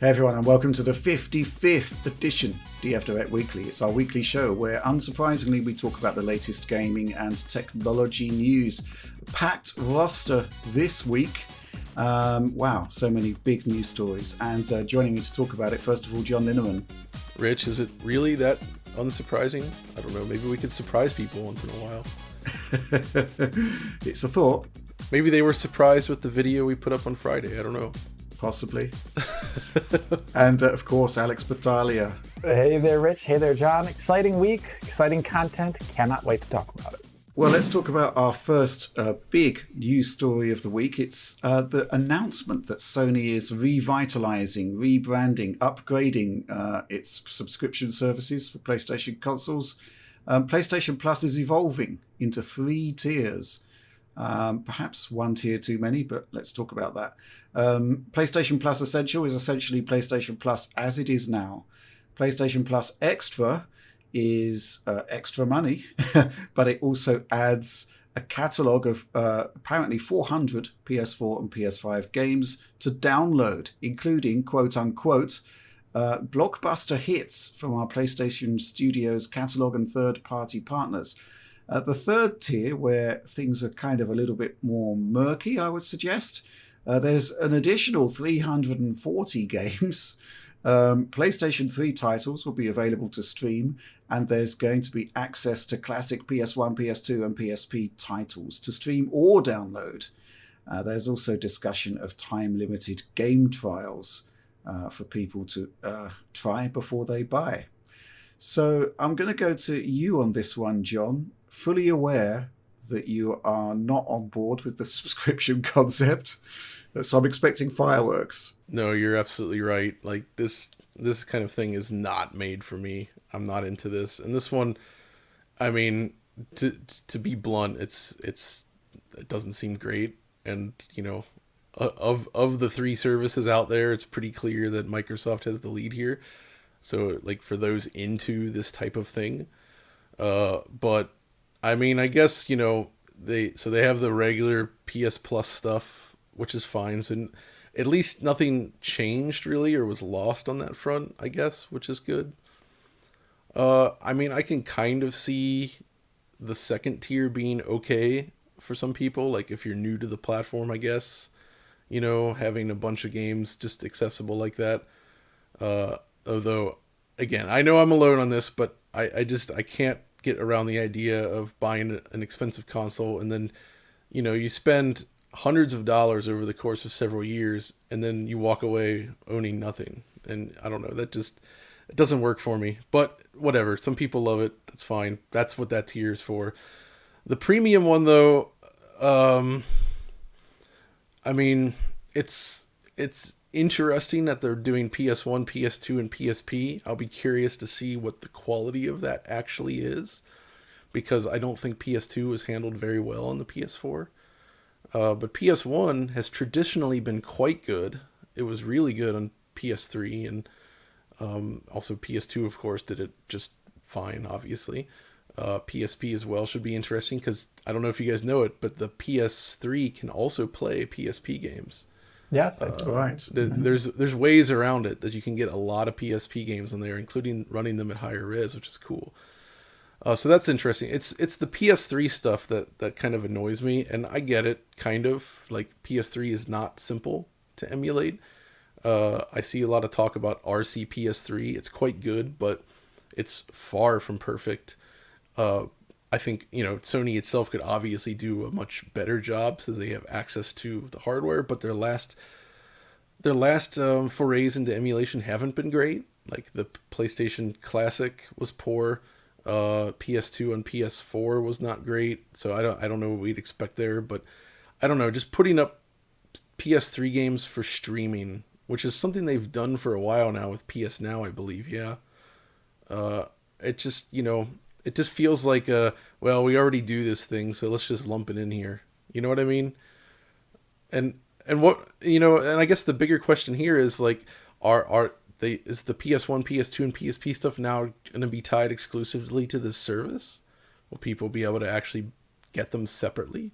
Hey everyone, and welcome to the 55th edition DF Direct Weekly. It's our weekly show where, unsurprisingly, we talk about the latest gaming and technology news. Packed roster this week. Wow, so many big news stories. And joining me to talk about it, first of all, John Linneman. Rich, is it really that unsurprising? I don't know. Maybe we could surprise people once in a while. It's a thought. Maybe they were surprised with the video we put up on Friday. I don't know. Possibly. And of course, Alex Battaglia. Hey there, Rich. Hey there, John. Exciting week, exciting content. Cannot wait to talk about it. Well, let's talk about our first big news story of the week. It's the announcement that Sony is revitalizing, rebranding, upgrading its subscription services for PlayStation consoles. PlayStation Plus is evolving into 3 tiers. Perhaps one tier too many, but let's talk about that. PlayStation Plus Essential is essentially PlayStation Plus as it is now. PlayStation Plus Extra is extra money, but it also adds a catalogue of apparently 400 PS4 and PS5 games to download, including, quote-unquote, blockbuster hits from our PlayStation Studios catalogue and third-party partners. The third tier, where things are kind of a little bit more murky, I would suggest, there's an additional 340 games. PlayStation 3 titles will be available to stream, and there's going to be access to classic PS1, PS2 and PSP titles to stream or download. There's also discussion of time-limited game trials for people to try before they buy. So I'm going to go to you on this one, John. Fully aware that you are not on board with the subscription concept, so I'm expecting fireworks. No, you're absolutely right. Like this kind of thing is not made for me. I'm not into this. And this one, I mean, to be blunt, it doesn't seem great. And you know, of the 3 services out there, it's pretty clear that Microsoft has the lead here. So like for those into this type of thing, but I mean, I guess, you know, they have the regular PS Plus stuff, which is fine. So at least nothing changed really or was lost on that front, I guess, which is good. I mean, I can kind of see the second tier being okay for some people. Like if you're new to the platform, I guess, you know, having a bunch of games just accessible like that. Although, again, I know I'm alone on this, but I can't get around the idea of buying an expensive console and then, you know, you spend hundreds of dollars over the course of several years and then you walk away owning nothing. And I don't know, it doesn't work for me, but whatever. Some people love it. That's fine. That's what that tier is for. The premium one though, I mean, it's interesting that they're doing PS1, PS2, and PSP. I'll be curious to see what the quality of that actually is, because I don't think PS2 was handled very well on the PS4. But PS1 has traditionally been quite good. It was really good on PS3, and also PS2, of course, did it just fine, obviously. PSP as well should be interesting, because I don't know if you guys know it, but the PS3 can also play PSP games. Yes, right. There's ways around it that you can get a lot of PSP games on there, including running them at higher res, which is cool. So that's interesting. It's the PS3 stuff that kind of annoys me, and I get it, kind of. Like, PS3 is not simple to emulate. I see a lot of talk about RC PS3. It's quite good, but it's far from perfect. I think, you know, Sony itself could obviously do a much better job since they have access to the hardware, but their last forays into emulation haven't been great. Like the PlayStation Classic was poor. PS2 and PS4 was not great. So I don't know what we'd expect there, but I don't know, just putting up PS3 games for streaming, which is something they've done for a while now with PS Now, I believe. Yeah. It just, you know, it just feels like, well, we already do this thing, so let's just lump it in here. You know what I mean? And what, you know, and I guess the bigger question here is like, is the PS1, PS2, and PSP stuff now going to be tied exclusively to this service? Will people be able to actually get them separately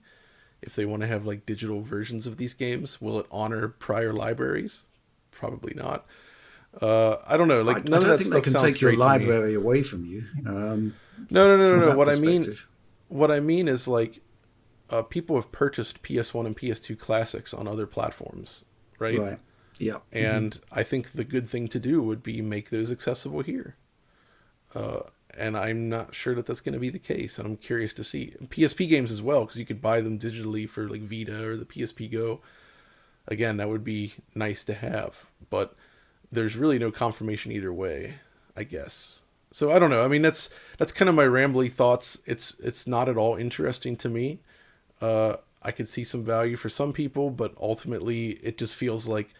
if they want to have like digital versions of these games? Will it honor prior libraries? Probably not. I don't know. Like I none of don't that think they stuff can sounds take your great to me. library away from you. No. From that What perspective. what I mean is like people have purchased PS1 and PS2 classics on other platforms, right? Right. Yeah. And I think the good thing to do would be make those accessible here. And I'm not sure that that's going to be the case. And I'm curious to see PSP games as well, because you could buy them digitally for like Vita or the PSP Go. Again, that would be nice to have, but there's really no confirmation either way, I guess. So I don't know. I mean, that's kind of my rambly thoughts. It's not at all interesting to me. I could see some value for some people, but ultimately it just feels like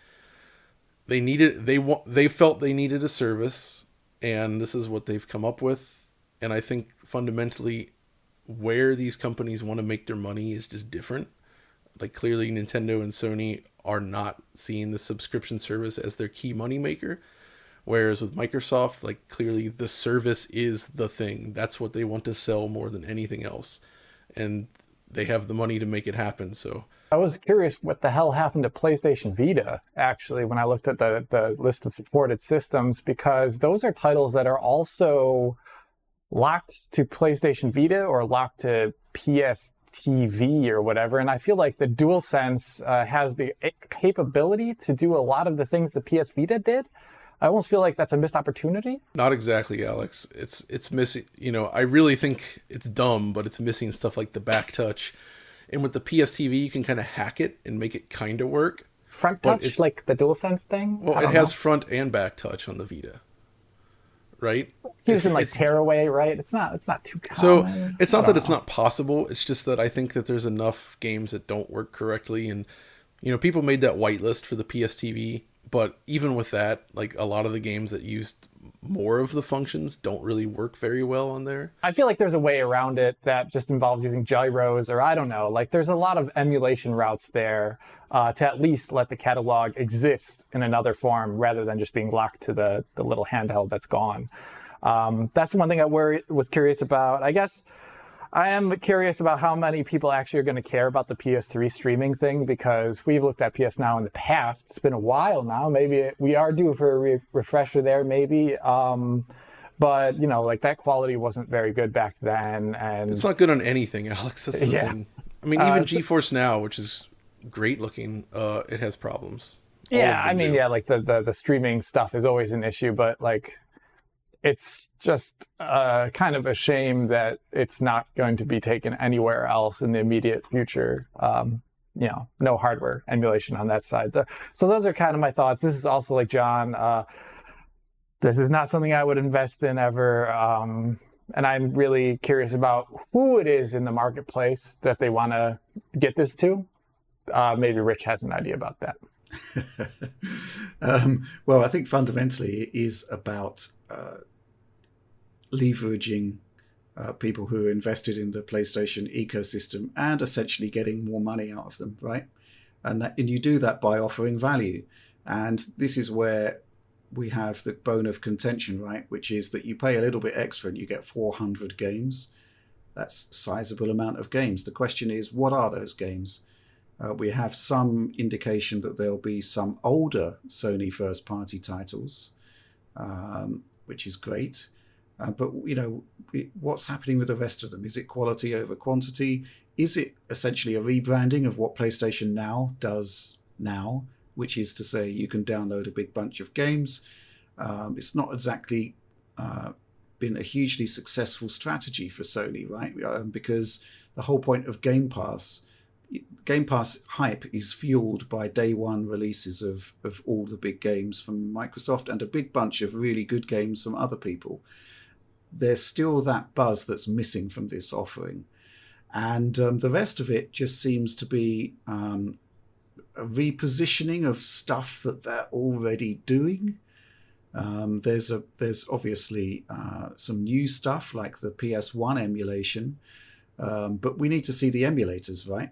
they felt they needed a service, and this is what they've come up with. And I think fundamentally where these companies want to make their money is just different. Like clearly Nintendo and Sony are not seeing the subscription service as their key moneymaker. Whereas with Microsoft, like clearly the service is the thing. That's what they want to sell more than anything else. And they have the money to make it happen. So I was curious what the hell happened to PlayStation Vita, actually, when I looked at the list of supported systems, because those are titles that are also locked to PlayStation Vita or locked to PS TV or whatever. And I feel like the DualSense has the capability to do a lot of the things the PS Vita did. I almost feel like that's a missed opportunity. not exactly, Alex. It's missing, I really think it's dumb, but it's missing stuff like the back touch. And with the PS TV, you can kind of hack it and make it kind of work. Front But touch, like the DualSense thing? Well, I it don't has know. front and back touch on the Vita, right? It's using like tearaway, right? It's not too So common. it's I not don't that it's know. not possible. It's just that I think that there's enough games that don't work correctly. And, people made that whitelist for the PS TV. But even with that, like a lot of the games that used more of the functions don't really work very well on there. I feel like there's a way around it that just involves using gyros, or I don't know. Like there's a lot of emulation routes there to at least let the catalog exist in another form rather than just being locked to the little handheld that's gone. That's one thing I was curious about. I guess I am curious about how many people actually are going to care about the PS3 streaming thing, because we've looked at PS Now in the past. It's been a while now. Maybe we are due for a refresher there, maybe. But, like that quality wasn't very good back then. And It's not good on anything, Alex. That's the Yeah. thing. I mean, even so- GeForce Now, which is great looking, it has problems. All yeah, of I them mean, do. yeah, like the streaming stuff is always an issue, but like it's just kind of a shame that it's not going to be taken anywhere else in the immediate future. No hardware emulation on that side. So those are kind of my thoughts. This is also like John. This is not something I would invest in ever. And I'm really curious about who it is in the marketplace that they want to get this to. Maybe Rich has an idea about that. Well, I think fundamentally it is about leveraging people who are invested in the PlayStation ecosystem and essentially getting more money out of them, right? And you do that by offering value. And this is where we have the bone of contention, right? Which is that you pay a little bit extra and you get 400 games. That's a sizable amount of games. The question is, what are those games? We have some indication that there'll be some older Sony first-party titles, which is great. But, what's happening with the rest of them? Is it quality over quantity? Is it essentially a rebranding of what PlayStation Now does now, which is to say you can download a big bunch of games? It's not exactly been a hugely successful strategy for Sony, right? Because the whole point of Game Pass hype is fueled by day one releases of all the big games from Microsoft and a big bunch of really good games from other people. There's still that buzz that's missing from this offering. And the rest of it just seems to be a repositioning of stuff that they're already doing. There's obviously some new stuff like the PS1 emulation, but we need to see the emulators, right?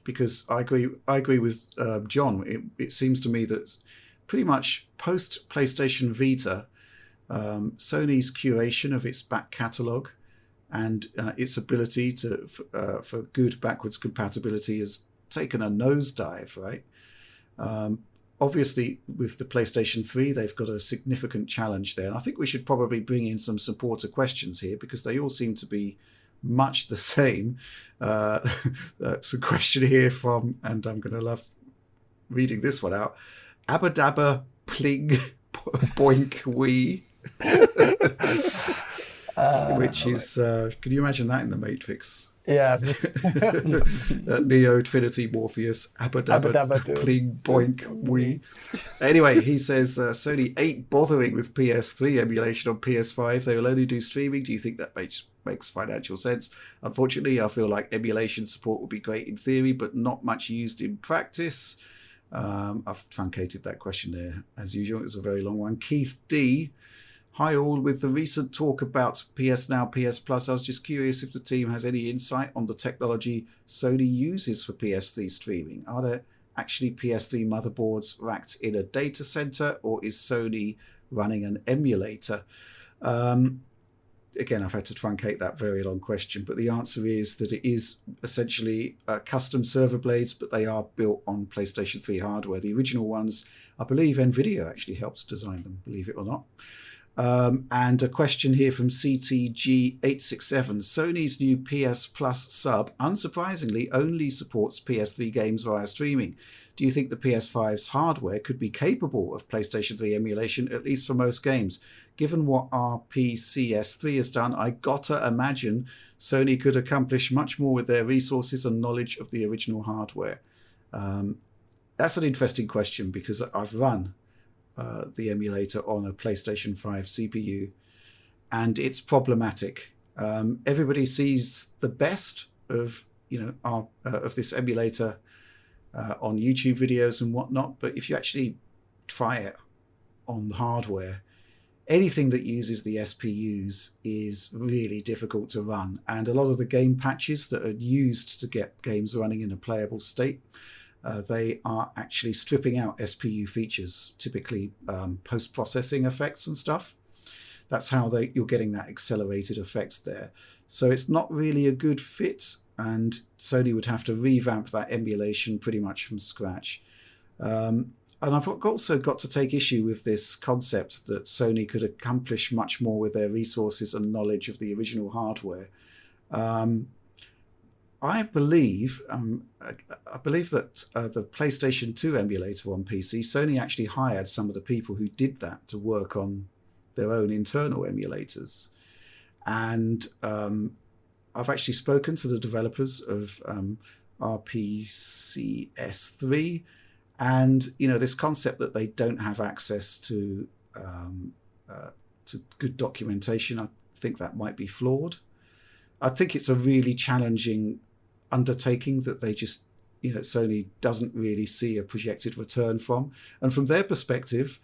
Because I agree with John. It seems to me that pretty much post PlayStation Vita, Sony's curation of its back catalogue and its ability for good backwards compatibility has taken a nosedive, right? obviously, with the PlayStation 3, they've got a significant challenge there. And I think we should probably bring in some supporter questions here because they all seem to be much the same. It's a question here from, and I'm going to love reading this one out, Abadabba Pling Boink Wee. Which is, can you imagine that in the Matrix? Yeah. Neo, Trinity, Morpheus, Abadabba, Pling, Boink, Wee. Anyway, he says Sony ain't bothering with PS3 emulation on PS5. They will only do streaming. Do you think that makes financial sense? Unfortunately, I feel like emulation support would be great in theory, but not much used in practice. I've truncated that question there, as usual. It was a very long one. Keith D. Hi all, with the recent talk about PS Now, PS Plus, I was just curious if the team has any insight on the technology Sony uses for PS3 streaming. Are there actually PS3 motherboards racked in a data center, or is Sony running an emulator? Again, I've had to truncate that very long question, but the answer is that it is essentially custom server blades, but they are built on PlayStation 3 hardware. The original ones, I believe Nvidia actually helps design them, believe it or not. And a question here from CTG867. Sony's new PS Plus sub, unsurprisingly, only supports PS3 games via streaming. Do you think the PS5's hardware could be capable of PlayStation 3 emulation, at least for most games? Given what RPCS3 has done, I gotta imagine Sony could accomplish much more with their resources and knowledge of the original hardware. That's an interesting question because I've run the emulator on a PlayStation 5 CPU, and it's problematic. Everybody sees the best of of this emulator on YouTube videos and whatnot, but if you actually try it on the hardware, anything that uses the SPUs is really difficult to run, and a lot of the game patches that are used to get games running in a playable state, they are actually stripping out SPU features, typically post-processing effects and stuff. That's how you're getting that accelerated effects there. So it's not really a good fit, and Sony would have to revamp that emulation pretty much from scratch. And I've also got to take issue with this concept that Sony could accomplish much more with their resources and knowledge of the original hardware. I believe that the PlayStation 2 emulator on PC, Sony actually hired some of the people who did that to work on their own internal emulators. And I've actually spoken to the developers of RPCS3, and this concept that they don't have access to good documentation, I think that might be flawed. I think it's a really challenging undertaking that they just, Sony doesn't really see a projected return from. And from their perspective,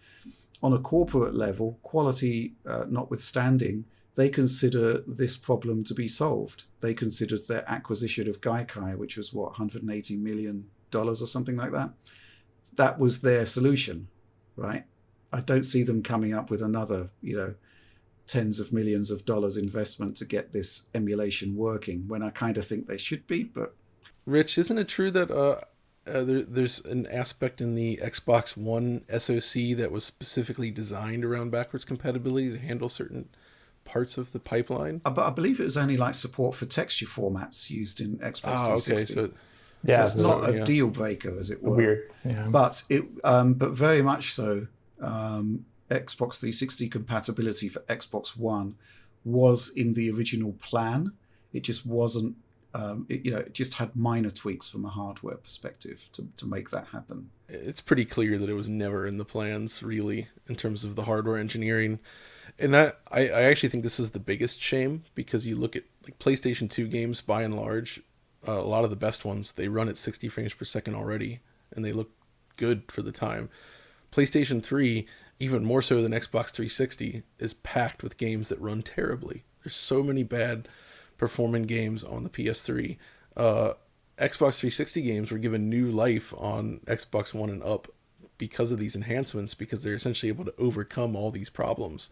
on a corporate level, quality notwithstanding, they consider this problem to be solved. They considered their acquisition of Gaikai, which was $180 million or something like that. That was their solution, right? I don't see them coming up with another, tens of millions of dollars investment to get this emulation working, when I kind of think they should be. But Rich, isn't it true that there's an aspect in the Xbox One SoC that was specifically designed around backwards compatibility to handle certain parts of the pipeline? But I believe it was only like support for texture formats used in Xbox 360. Okay, yeah, so it's not a deal breaker, as it were. Weird, yeah. But but very much so. Xbox 360 compatibility for Xbox One was in the original plan. It just wasn't. It just had minor tweaks from a hardware perspective to make that happen. It's pretty clear that it was never in the plans, really, in terms of the hardware engineering. And I actually think this is the biggest shame, because you look at like PlayStation 2 games, by and large, a lot of the best ones, they run at 60 frames per second already, and they look good for the time. PlayStation 3, even more so than Xbox 360, is packed with games that run terribly. There's so many bad performing games on the PS3. Xbox 360 games were given new life on Xbox One and up because of these enhancements, because they're essentially able to overcome all these problems.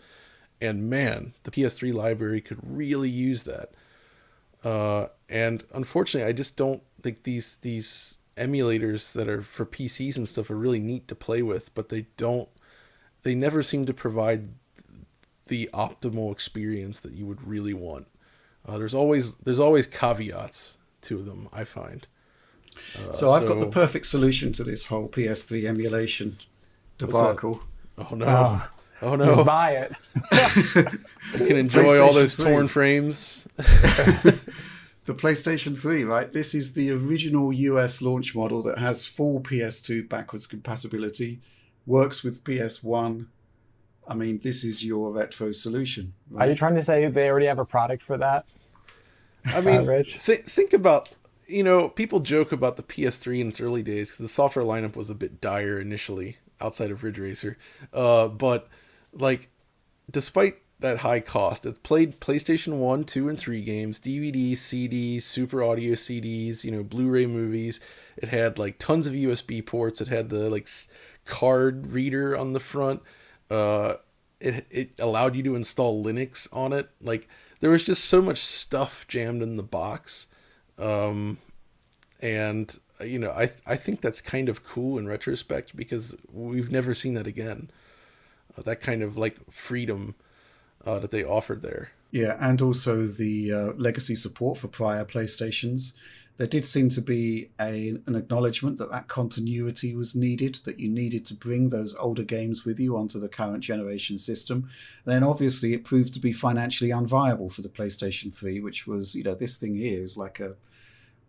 And man, the PS3 library could really use that. And unfortunately, I just don't think these emulators that are for PCs and stuff are really neat to play with, but they never seem to provide the optimal experience that you would really want. There's always caveats to them, I find. So I've got the perfect solution to this whole PS3 emulation debacle. Oh no. Oh no. Just buy it. You can enjoy all those torn frames. The PlayStation 3, right? This is the original US launch model that has full PS2 backwards compatibility, works with PS1. I mean, this is your retro solution. Right? Are you trying to say they already have a product for that? I mean, Rich? think about, people joke about the PS3 in its early days because the software lineup was a bit dire initially outside of Ridge Racer. But, like, despite that high cost, it played PlayStation 1, 2, and 3 games, DVDs, CDs, Super Audio CDs, Blu-ray movies. It had, like, tons of USB ports. It had the, like, card reader on the front. It allowed you to install Linux on it. Like, there was just so much stuff jammed in the box. And, I think that's kind of cool in retrospect because we've never seen that again. That kind of, like, freedom that they offered there. Yeah, and also the legacy support for prior PlayStations. There did seem to be an acknowledgement that continuity was needed, that you needed to bring those older games with you onto the current generation system. And then obviously it proved to be financially unviable for the PlayStation 3, which was, this thing here is like it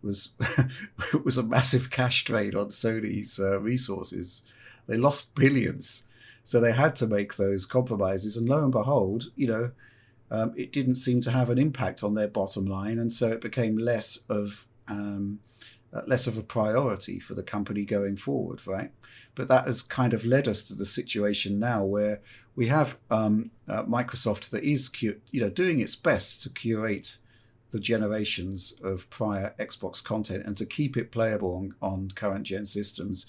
was a massive cash drain on Sony's resources. They lost billions. So they had to make those compromises. And lo and behold, it didn't seem to have an impact on their bottom line. And so it became less of a priority for the company going forward, right? But that has kind of led us to the situation now where we have Microsoft that is doing its best to curate the generations of prior Xbox content and to keep it playable on current gen systems.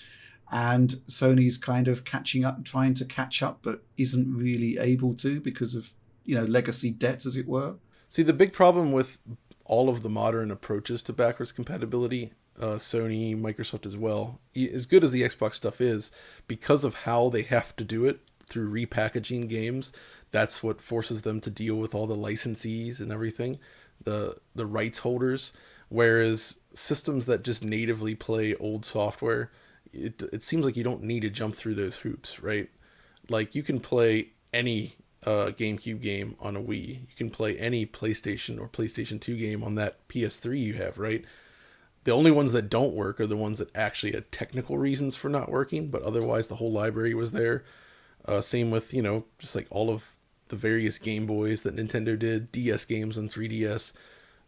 And Sony's kind of trying to catch up, but isn't really able to because of, legacy debt, as it were. See, the big problem with all of the modern approaches to backwards compatibility, Sony, Microsoft as well, as good as the Xbox stuff is, because of how they have to do it through repackaging games, that's what forces them to deal with all the licensees and everything, the rights holders. Whereas systems that just natively play old software, it seems like you don't need to jump through those hoops, right? Like, you can play any GameCube game on a Wii. You can play any PlayStation or PlayStation 2 game on that PS3 you have, right? The only ones that don't work are the ones that actually had technical reasons for not working, but otherwise the whole library was there. Same with, just like all of the various Game Boys that Nintendo did, DS games on 3DS.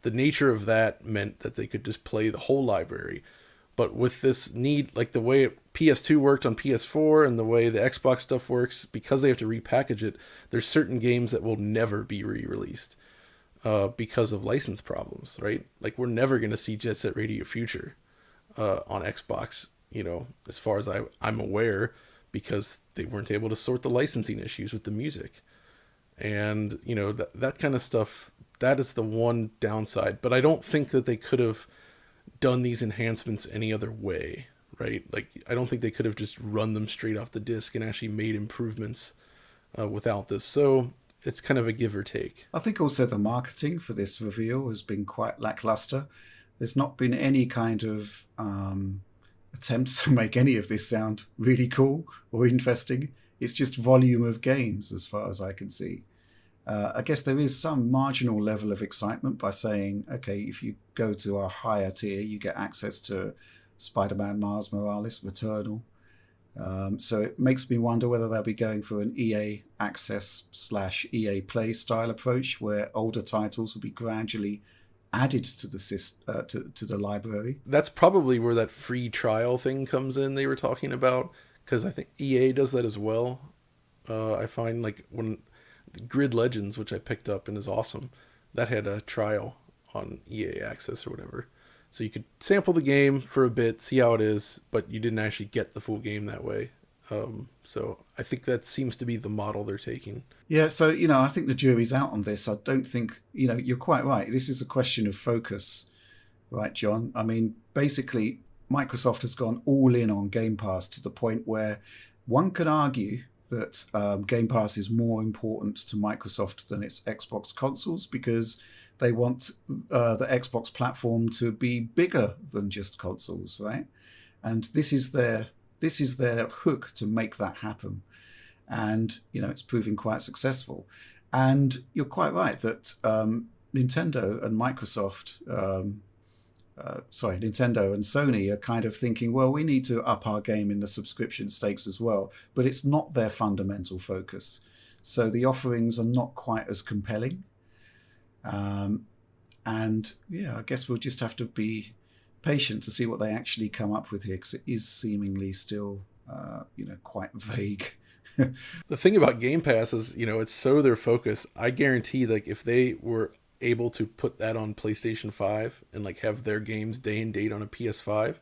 The nature of that meant that they could just play the whole library. But with this need, like the way PS2 worked on PS4 and the way the Xbox stuff works, because they have to repackage it, there's certain games that will never be re-released because of license problems, right? Like, we're never going to see Jet Set Radio Future on Xbox, as far as I'm aware, because they weren't able to sort the licensing issues with the music. And, that kind of stuff, that is the one downside. But I don't think that they could have done these enhancements any other way, right? Like, I don't think they could have just run them straight off the disc and actually made improvements without this. So it's kind of a give or take. I think also the marketing for this reveal has been quite lackluster. There's not been any kind of attempts to make any of this sound really cool or interesting. It's just volume of games as far as I can see. I guess there is some marginal level of excitement by saying, okay, if you go to a higher tier, you get access to Spider-Man Miles Morales, Returnal. So it makes me wonder whether they'll be going for an EA Access / EA Play style approach where older titles will be gradually added to the library. That's probably where that free trial thing comes in they were talking about, because I think EA does that as well. I find, like, when Grid Legends, which I picked up and is awesome, that had a trial on EA Access or whatever. So you could sample the game for a bit, see how it is, but you didn't actually get the full game that way. So I think that seems to be the model they're taking. Yeah, so, I think the jury's out on this. I don't think, you're quite right. This is a question of focus, right, John? I mean, basically, Microsoft has gone all in on Game Pass to the point where one could argue that Game Pass is more important to Microsoft than its Xbox consoles, because they want the Xbox platform to be bigger than just consoles, right? And this is their hook to make that happen. And, it's proving quite successful. And you're quite right that Nintendo and Microsoft, Nintendo and Sony are kind of thinking, well, we need to up our game in the subscription stakes as well. But it's not their fundamental focus. So the offerings are not quite as compelling. I guess we'll just have to be patient to see what they actually come up with here, because it is seemingly still, quite vague. The thing about Game Pass is, it's so their focus. I guarantee, like, if they were able to put that on PlayStation 5 and like have their games day and date on a PS5,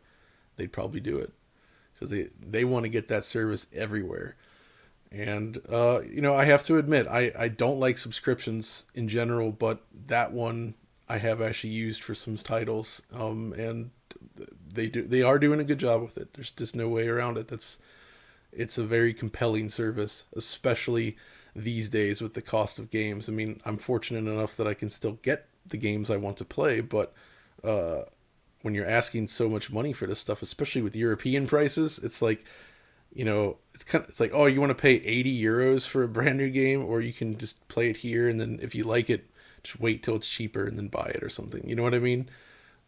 they'd probably do it, because they want to get that service everywhere. And I have to admit, I don't like subscriptions in general, but that one I have actually used for some titles, and they are doing a good job with it. There's just no way around it. It's a very compelling service, especially these days with the cost of games. I mean, I'm fortunate enough that I can still get the games I want to play, but when you're asking so much money for this stuff, especially with European prices, it's like, it's like, oh, you want to pay 80 euros for a brand new game, or you can just play it here, and then if you like it, just wait till it's cheaper and then buy it or something. You know what I mean?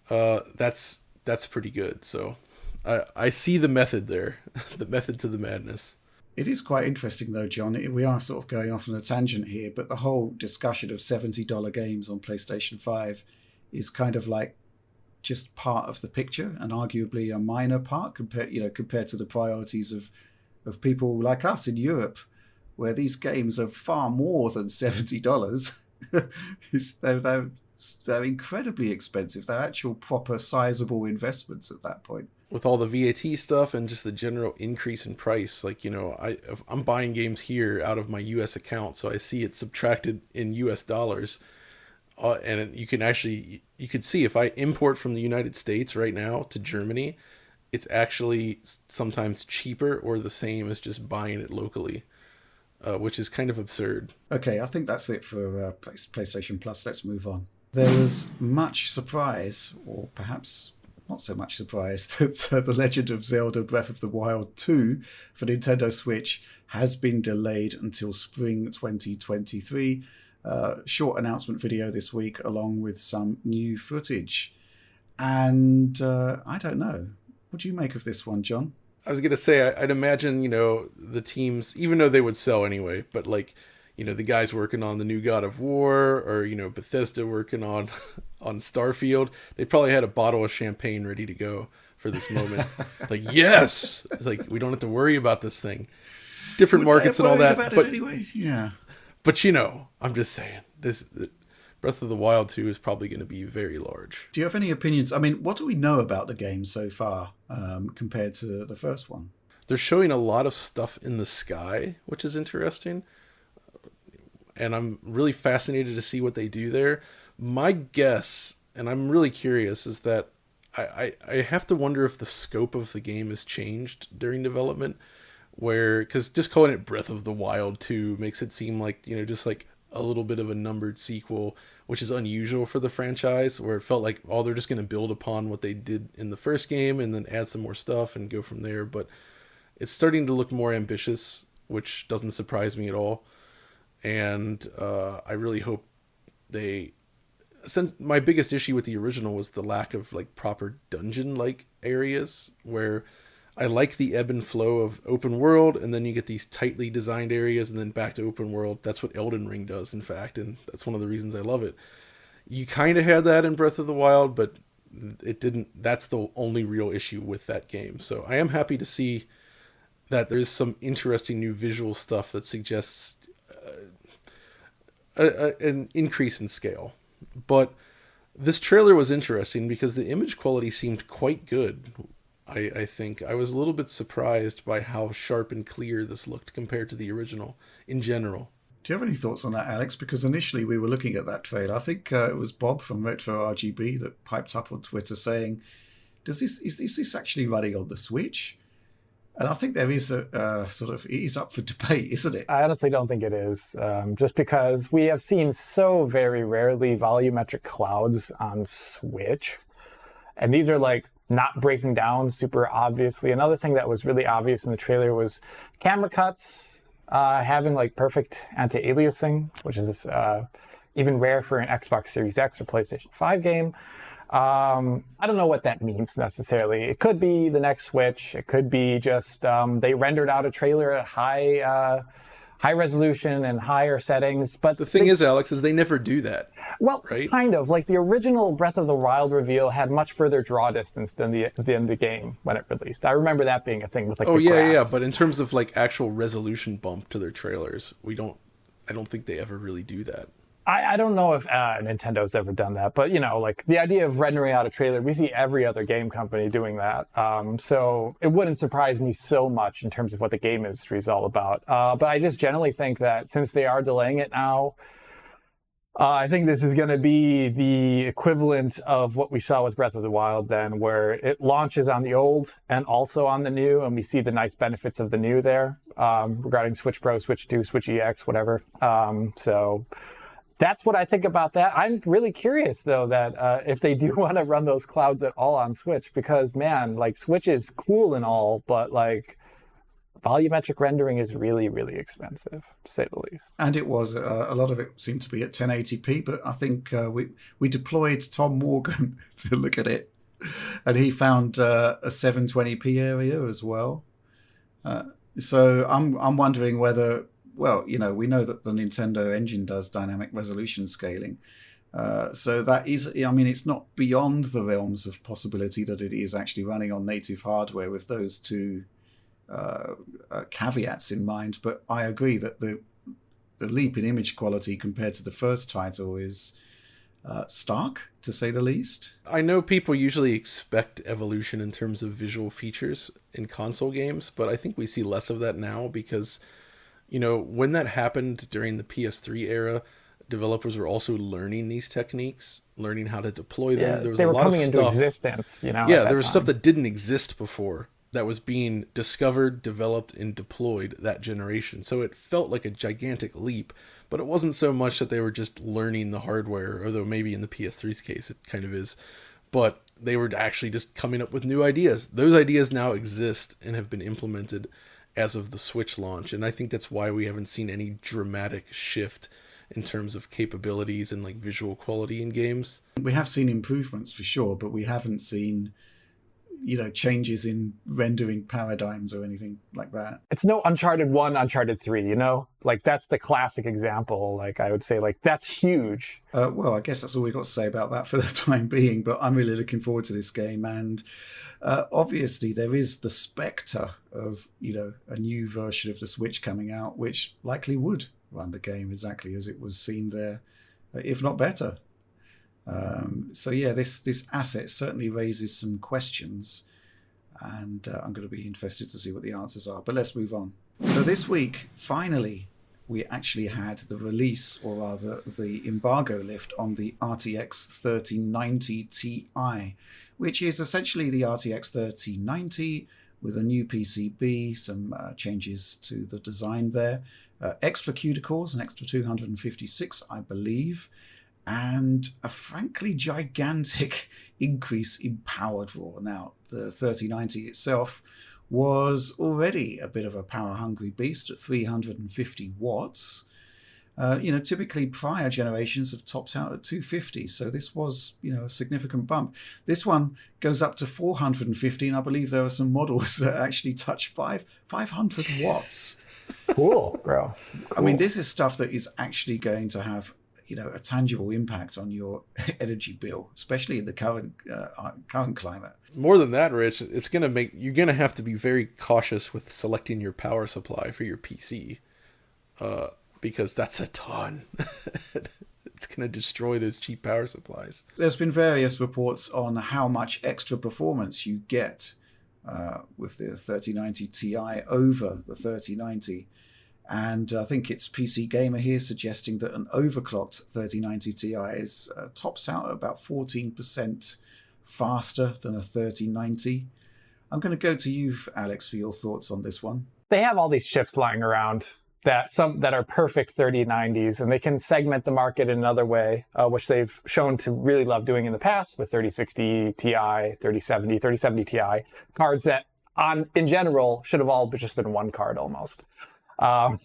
That's pretty good. So I see the method there, the method to the madness. It is quite interesting, though, John. We are sort of going off on a tangent here, but the whole discussion of $70 games on PlayStation 5 is kind of like just part of the picture, and arguably a minor part compared to the priorities of people like us in Europe, where these games are far more than $70. They're incredibly expensive. They're actual proper sizable investments at that point. With all the VAT stuff and just the general increase in price, like, I'm buying games here out of my US account, so I see it subtracted in US dollars. And you could see if I import from the United States right now to Germany, it's actually sometimes cheaper or the same as just buying it locally, which is kind of absurd. Okay, I think that's it for PlayStation Plus. Let's move on. There was much surprise, or perhaps not so much surprise, that The Legend of Zelda Breath of the Wild 2 for Nintendo Switch has been delayed until spring 2023. Short announcement video this week, along with some new footage. And I don't know. What do you make of this one, John? I was going to say, I'd imagine, the teams, even though they would sell anyway, but like, the guys working on the new God of War, or, Bethesda working on Starfield, they probably had a bottle of champagne ready to go for this moment. Like, yes! It's like, we don't have to worry about this thing. Different markets and all that. But anyway, yeah. But, I'm just saying, this Breath of the Wild 2 is probably going to be very large. Do you have any opinions? I mean, what do we know about the game so far compared to the first one? They're showing a lot of stuff in the sky, which is interesting. And I'm really fascinated to see what they do there. My guess, and I'm really curious, is that I have to wonder if the scope of the game has changed during development. Because just calling it Breath of the Wild 2 makes it seem like, just like a little bit of a numbered sequel, which is unusual for the franchise, where it felt like, oh, they're just going to build upon what they did in the first game and then add some more stuff and go from there. But it's starting to look more ambitious, which doesn't surprise me at all. And I really hope my biggest issue with the original was the lack of like proper dungeon-like areas, where I like the ebb and flow of open world, and then you get these tightly designed areas and then back to open world. That's what Elden Ring does, in fact, and that's one of the reasons I love it. You kind of had that in Breath of the Wild, but it didn't. That's the only real issue with that game. So I am happy to see that there's some interesting new visual stuff that suggests an increase in scale. But this trailer was interesting because the image quality seemed quite good. I think I was a little bit surprised by how sharp and clear this looked compared to the original in general. Do you have any thoughts on that, Alex? Because initially we were looking at that trailer. I think it was Bob from Retro RGB that piped up on Twitter saying, is this actually running on the Switch? And I think there is a it is up for debate, isn't it? I honestly don't think it is, just because we have seen so very rarely volumetric clouds on Switch. And these are like not breaking down super obviously. Another thing that was really obvious in the trailer was camera cuts having like perfect anti-aliasing, which is even rare for an Xbox Series X or PlayStation 5 game. I don't know what that means necessarily. It could be the next Switch. It could be just they rendered out a trailer at high resolution and higher settings. But the thing is, Alex, is they never do that. Well, right? Kind of. Like the original Breath of the Wild reveal had much further draw distance than the game when it released. I remember that being a thing with like the grass. Yeah. But in terms of like actual resolution bump to their trailers, I don't think they ever really do that. I don't know if Nintendo's ever done that, but like the idea of rendering out a trailer, we see every other game company doing that. So it wouldn't surprise me so much in terms of what the game industry is all about. But I just generally think that since they are delaying it now, I think this is going to be the equivalent of what we saw with Breath of the Wild then, where it launches on the old and also on the new, and we see the nice benefits of the new there regarding Switch Pro, Switch 2, Switch EX, whatever. So that's what I think about that. I'm really curious, though, that if they do want to run those clouds at all on Switch, because, man, like, Switch is cool and all, but, like, volumetric rendering is really, really expensive, to say the least. And it was. A lot of it seemed to be at 1080p, but I think we deployed Tom Morgan to look at it, and he found a 720p area as well. So I'm wondering whether... Well, we know that the Nintendo engine does dynamic resolution scaling. So that is, it's not beyond the realms of possibility that it is actually running on native hardware with those two caveats in mind. But I agree that the leap in image quality compared to the first title is stark, to say the least. I know people usually expect evolution in terms of visual features in console games, but I think we see less of that now because... when that happened during the PS3 era, developers were also learning these techniques, learning how to deploy them. There was they a were lot coming of into stuff. Existence, Yeah, there was stuff that didn't exist before that was being discovered, developed, and deployed that generation. So it felt like a gigantic leap, but it wasn't so much that they were just learning the hardware, although maybe in the PS3's case it kind of is. But they were actually just coming up with new ideas. Those ideas now exist and have been implemented as of the Switch launch, and I think that's why we haven't seen any dramatic shift in terms of capabilities and like visual quality in games. We have seen improvements for sure, but we haven't seen changes in rendering paradigms or anything like that. It's no Uncharted 1, Uncharted 3, Like, that's the classic example. Like, I would say, like, that's huge. Well, I guess that's all we've got to say about that for the time being, but I'm really looking forward to this game. And obviously, there is the spectre of, a new version of the Switch coming out, which likely would run the game exactly as it was seen there, if not better. So yeah, this asset certainly raises some questions, and I'm going to be interested to see what the answers are. But let's move on. So this week, finally, we actually had the release, or rather the embargo lift on the RTX 3090 Ti, which is essentially the RTX 3090 with a new PCB, some changes to the design there, extra CUDA cores, an extra 256, I believe, and a frankly gigantic increase in power draw. Now, the 3090 itself was already a bit of a power-hungry beast at 350 watts. Typically prior generations have topped out at 250, so this was, a significant bump. This one goes up to 450, and I believe there are some models that actually touch 500 watts. Cool, bro. Cool. I mean, this is stuff that is actually going to have a tangible impact on your energy bill, especially in the current climate. More than that, Rich, you're going to have to be very cautious with selecting your power supply for your PC, because that's a ton. It's going to destroy those cheap power supplies. There's been various reports on how much extra performance you get with the 3090 Ti over the 3090. And I think it's PC Gamer here suggesting that an overclocked 3090 Ti tops out at about 14% faster than a 3090. I'm going to go to you, Alex, for your thoughts on this one. They have all these chips lying around that are perfect 3090s, and they can segment the market in another way, which they've shown to really love doing in the past with 3060 Ti, 3070 Ti, cards that in general should have all just been one card almost. And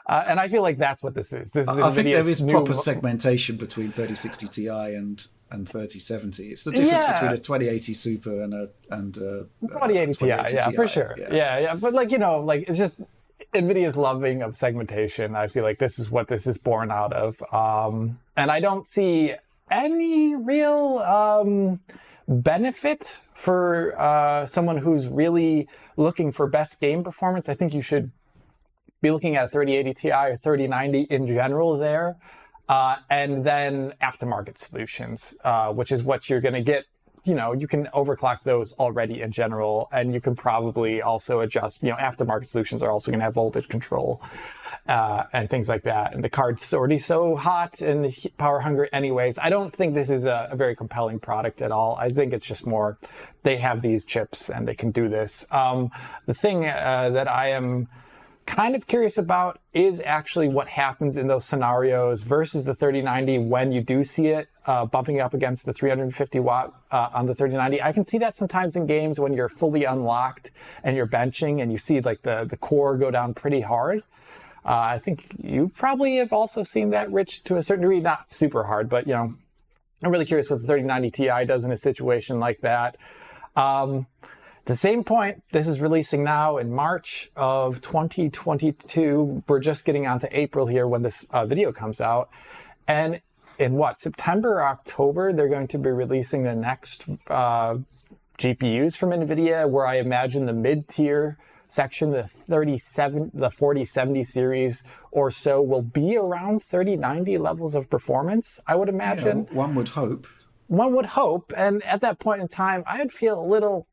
I feel like that's what this is. This is I think there is proper segmentation between 3060 Ti and 3070. It's the difference between a 2080 Super and a 2080 Ti. Yeah, for sure. Yeah. But it's just NVIDIA's loving of segmentation. I feel like this is what this is born out of. And I don't see any real benefit for someone who's really looking for best game performance. I think you should be looking at a 3080 Ti or 3090 in general there. And then aftermarket solutions, which is what you're going to get. You can overclock those already in general, and you can probably also adjust, aftermarket solutions are also going to have voltage control and things like that. And the card's already so hot and power hungry anyways. I don't think this is a very compelling product at all. I think it's just more, they have these chips and they can do this. The thing that I am kind of curious about is actually what happens in those scenarios versus the 3090 when you do see it bumping up against the 350 watt on the 3090. I can see that sometimes in games when you're fully unlocked and you're benching and you see like the core go down pretty hard. I think you probably have also seen that, Rich, to a certain degree, not super hard, but I'm really curious what the 3090 Ti does in a situation like that. At the same point, this is releasing now in March of 2022. We're just getting onto April here when this video comes out. And in September or October, they're going to be releasing the next GPUs from NVIDIA, where I imagine the mid-tier section, the 4070 series or so, will be around 3090 levels of performance, I would imagine. Yeah, one would hope. One would hope. And at that point in time, I'd feel a little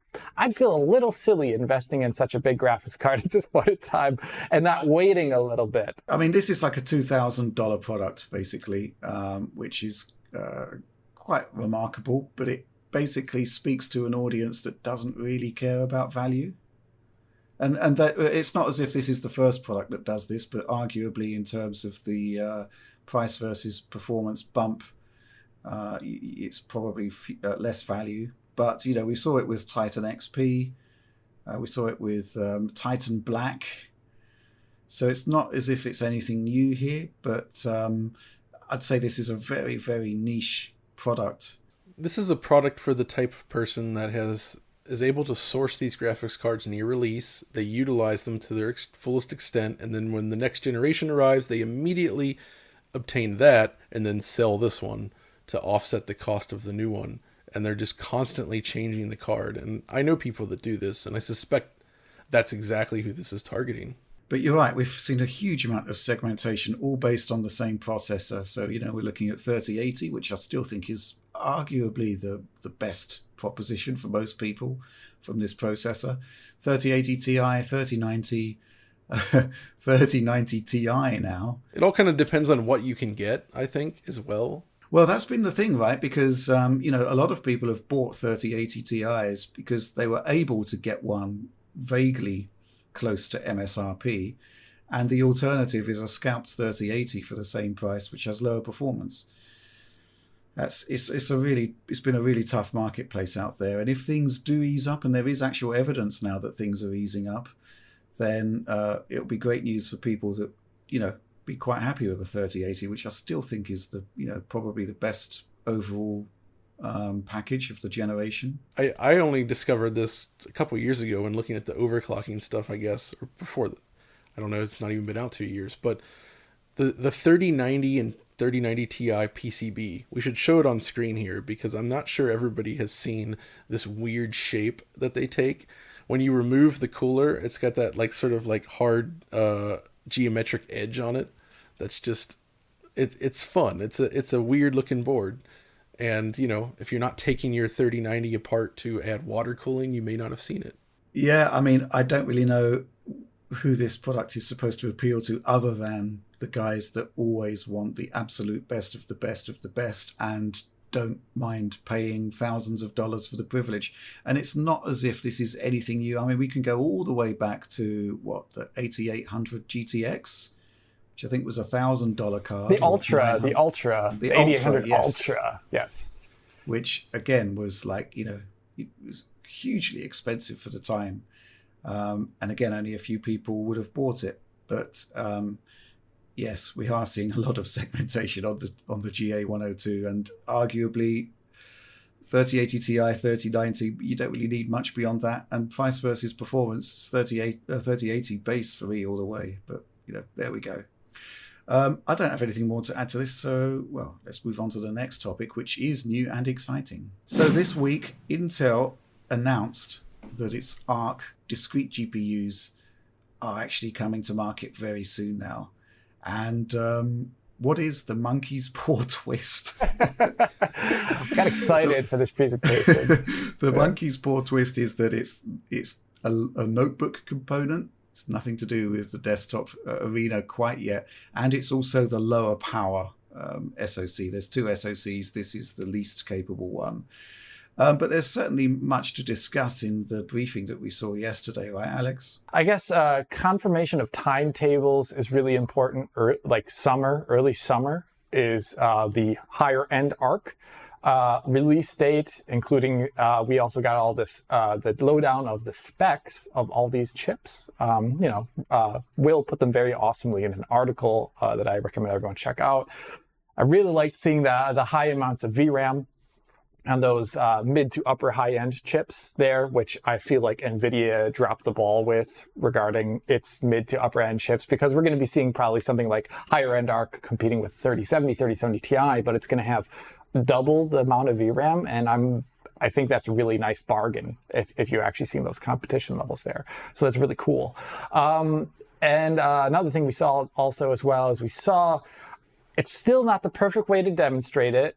silly investing in such a big graphics card at this point in time and not waiting a little bit. I mean, this is like a $2,000 product, basically, which is quite remarkable, but it basically speaks to an audience that doesn't really care about value. And that it's not as if this is the first product that does this, but arguably in terms of the price versus performance bump, it's probably less value. But, we saw it with Titan XP. We saw it with Titan Black. So it's not as if it's anything new here, but I'd say this is a very, very niche product. This is a product for the type of person that is able to source these graphics cards near release. They utilize them to their fullest extent, and then when the next generation arrives, they immediately obtain that and then sell this one to offset the cost of the new one. And they're just constantly changing the card. And I know people that do this, and I suspect that's exactly who this is targeting. But you're right, we've seen a huge amount of segmentation, all based on the same processor. So, we're looking at 3080, which I still think is arguably the best proposition for most people from this processor. 3080 Ti, 3090, 3090 Ti now. It all kind of depends on what you can get, I think, as well. Well, that's been the thing, right? Because, a lot of people have bought 3080 Ti's because they were able to get one vaguely close to MSRP. And the alternative is a scalped 3080 for the same price, which has lower performance. It's been a really tough marketplace out there. And if things do ease up, and there is actual evidence now that things are easing up, then it'll be great news for people that, be quite happy with the 3080, which I still think is probably the best overall package of the generation. I only discovered this a couple years ago when looking at the overclocking stuff, I guess, or before. I don't know, it's not even been out 2 years, but the 3090 and 3090 Ti PCB, we should show it on screen here because I'm not sure everybody has seen this weird shape that they take. When you remove the cooler, it's got that sort of hard geometric edge on it. That's just, it's fun. It's a weird looking board. And, if you're not taking your 3090 apart to add water cooling, you may not have seen it. Yeah, I mean, I don't really know who this product is supposed to appeal to other than the guys that always want the absolute best of the best of the best and don't mind paying thousands of dollars for the privilege. And it's not as if this is anything new. I mean, we can go all the way back to the 8800 GTX, which I think was $1,000 card. The Ultra, the 8800 yes. Ultra, yes. Which again was like, it was hugely expensive for the time. And again, only a few people would have bought it. But yes, we are seeing a lot of segmentation on the GA102, and arguably 3080 Ti, 3090, you don't really need much beyond that. And price versus performance, 3080 base for me all the way. But there we go. I don't have anything more to add to this, so let's move on to the next topic, which is new and exciting. So this week, Intel announced that its Arc discrete GPUs are actually coming to market very soon now. And what is the monkey's paw twist? I got excited for this presentation. The monkey's paw twist is that it's a notebook component. It's nothing to do with the desktop arena quite yet. And it's also the lower power SoC. There's two SoCs. This is the least capable one. But there's certainly much to discuss in the briefing that we saw yesterday, right, Alex? I guess confirmation of timetables is really important. Early summer is the higher end Arc release date, including we also got all this, the lowdown of the specs of all these chips. Will put them very awesomely in an article that I recommend everyone check out. I really liked seeing the high amounts of VRAM and those mid to upper high-end chips there, which I feel like Nvidia dropped the ball with regarding its mid to upper end chips, because we're going to be seeing probably something like higher end Arc competing with 3070 Ti, but it's going to have double the amount of VRAM, and I think that's a really nice bargain if you're actually seeing those competition levels there. So that's really cool. And another thing we saw also as well is it's still not the perfect way to demonstrate it.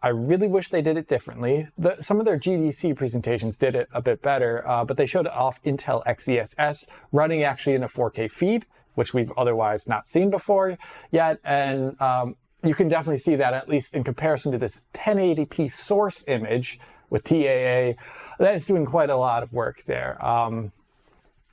I really wish they did it differently. Some of their GDC presentations did it a bit better, but they showed off Intel XeSS running actually in a 4K feed, which we've otherwise not seen before yet. And you can definitely see that, at least in comparison to this 1080p source image with TAA, that is doing quite a lot of work there.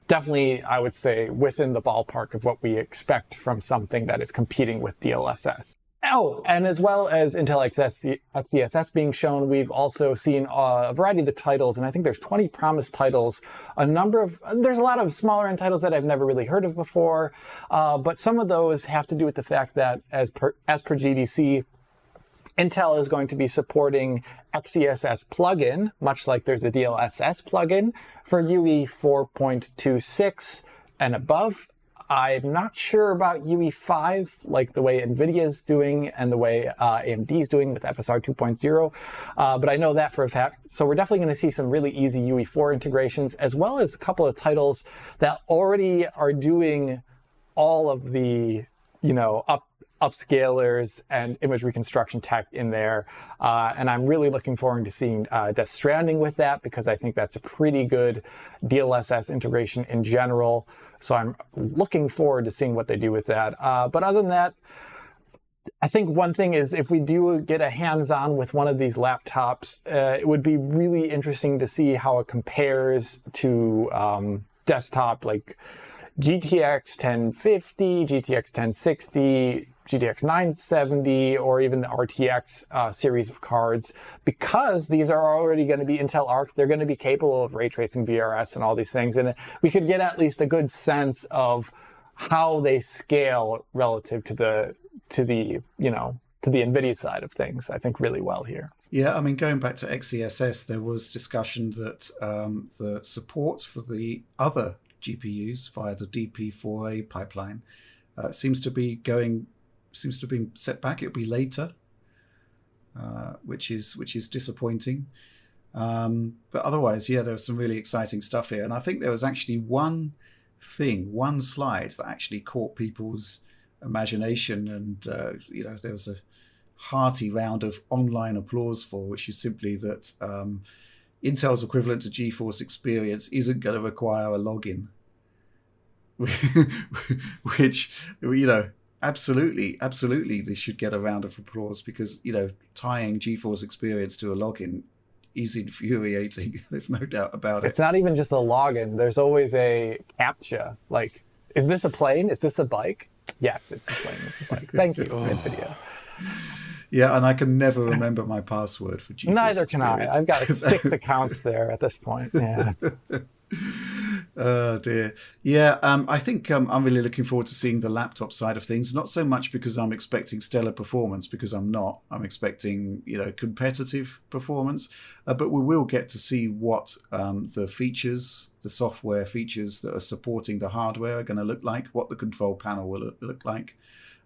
Definitely, I would say, within the ballpark of what we expect from something that is competing with DLSS. Oh, and as well as Intel XeSS being shown, we've also seen a variety of the titles, and I think there's 20 promised titles. There's a lot of smaller end titles that I've never really heard of before, but some of those have to do with the fact that, as per GDC, Intel is going to be supporting XeSS plugin, much like there's a DLSS plugin for UE 4.26 and above. I'm not sure about UE5, like the way Nvidia is doing and the way AMD is doing with FSR 2.0, but I know that for a fact. So we're definitely going to see some really easy UE4 integrations, as well as a couple of titles that already are doing all of the, upscalers and image reconstruction tech in there. And I'm really looking forward to seeing Death Stranding with that, because I think that's a pretty good DLSS integration in general. So I'm looking forward to seeing what they do with that. But other than that, I think one thing is, if we do get a hands-on with one of these laptops, it would be really interesting to see how it compares to desktop, like GTX 1050, GTX 1060, GTX 970, or even the RTX series of cards, because these are already going to be Intel Arc. They're going to be capable of ray tracing, VRS, and all these things, and we could get at least a good sense of how they scale relative to the Nvidia side of things. I think really well here. Yeah, I mean, going back to XeSS, there was discussion that the support for the other GPUs via the DP4A pipeline seems to be set back. It'll be later, which is disappointing. But otherwise, yeah, there was some really exciting stuff here. And I think there was actually one slide that actually caught people's imagination, and there was a hearty round of online applause for, which is simply that Intel's equivalent to GeForce Experience isn't going to require a login. Which, Absolutely. This should get a round of applause because, tying GeForce Experience to a login is infuriating. There's no doubt about it. It's not even just a login. There's always a CAPTCHA. Like, is this a plane? Is this a bike? Yes, it's a plane. It's a bike. Thank you, Nvidia. Yeah, and I can never remember my password for GeForce Neither can Experience. I. I've got like 6 accounts there at this point. Yeah. Oh dear. Yeah, I think I'm really looking forward to seeing the laptop side of things. Not so much because I'm expecting stellar performance, because I'm not. I'm expecting, competitive performance. But we will get to see what the software features that are supporting the hardware are going to look like, what the control panel will look like,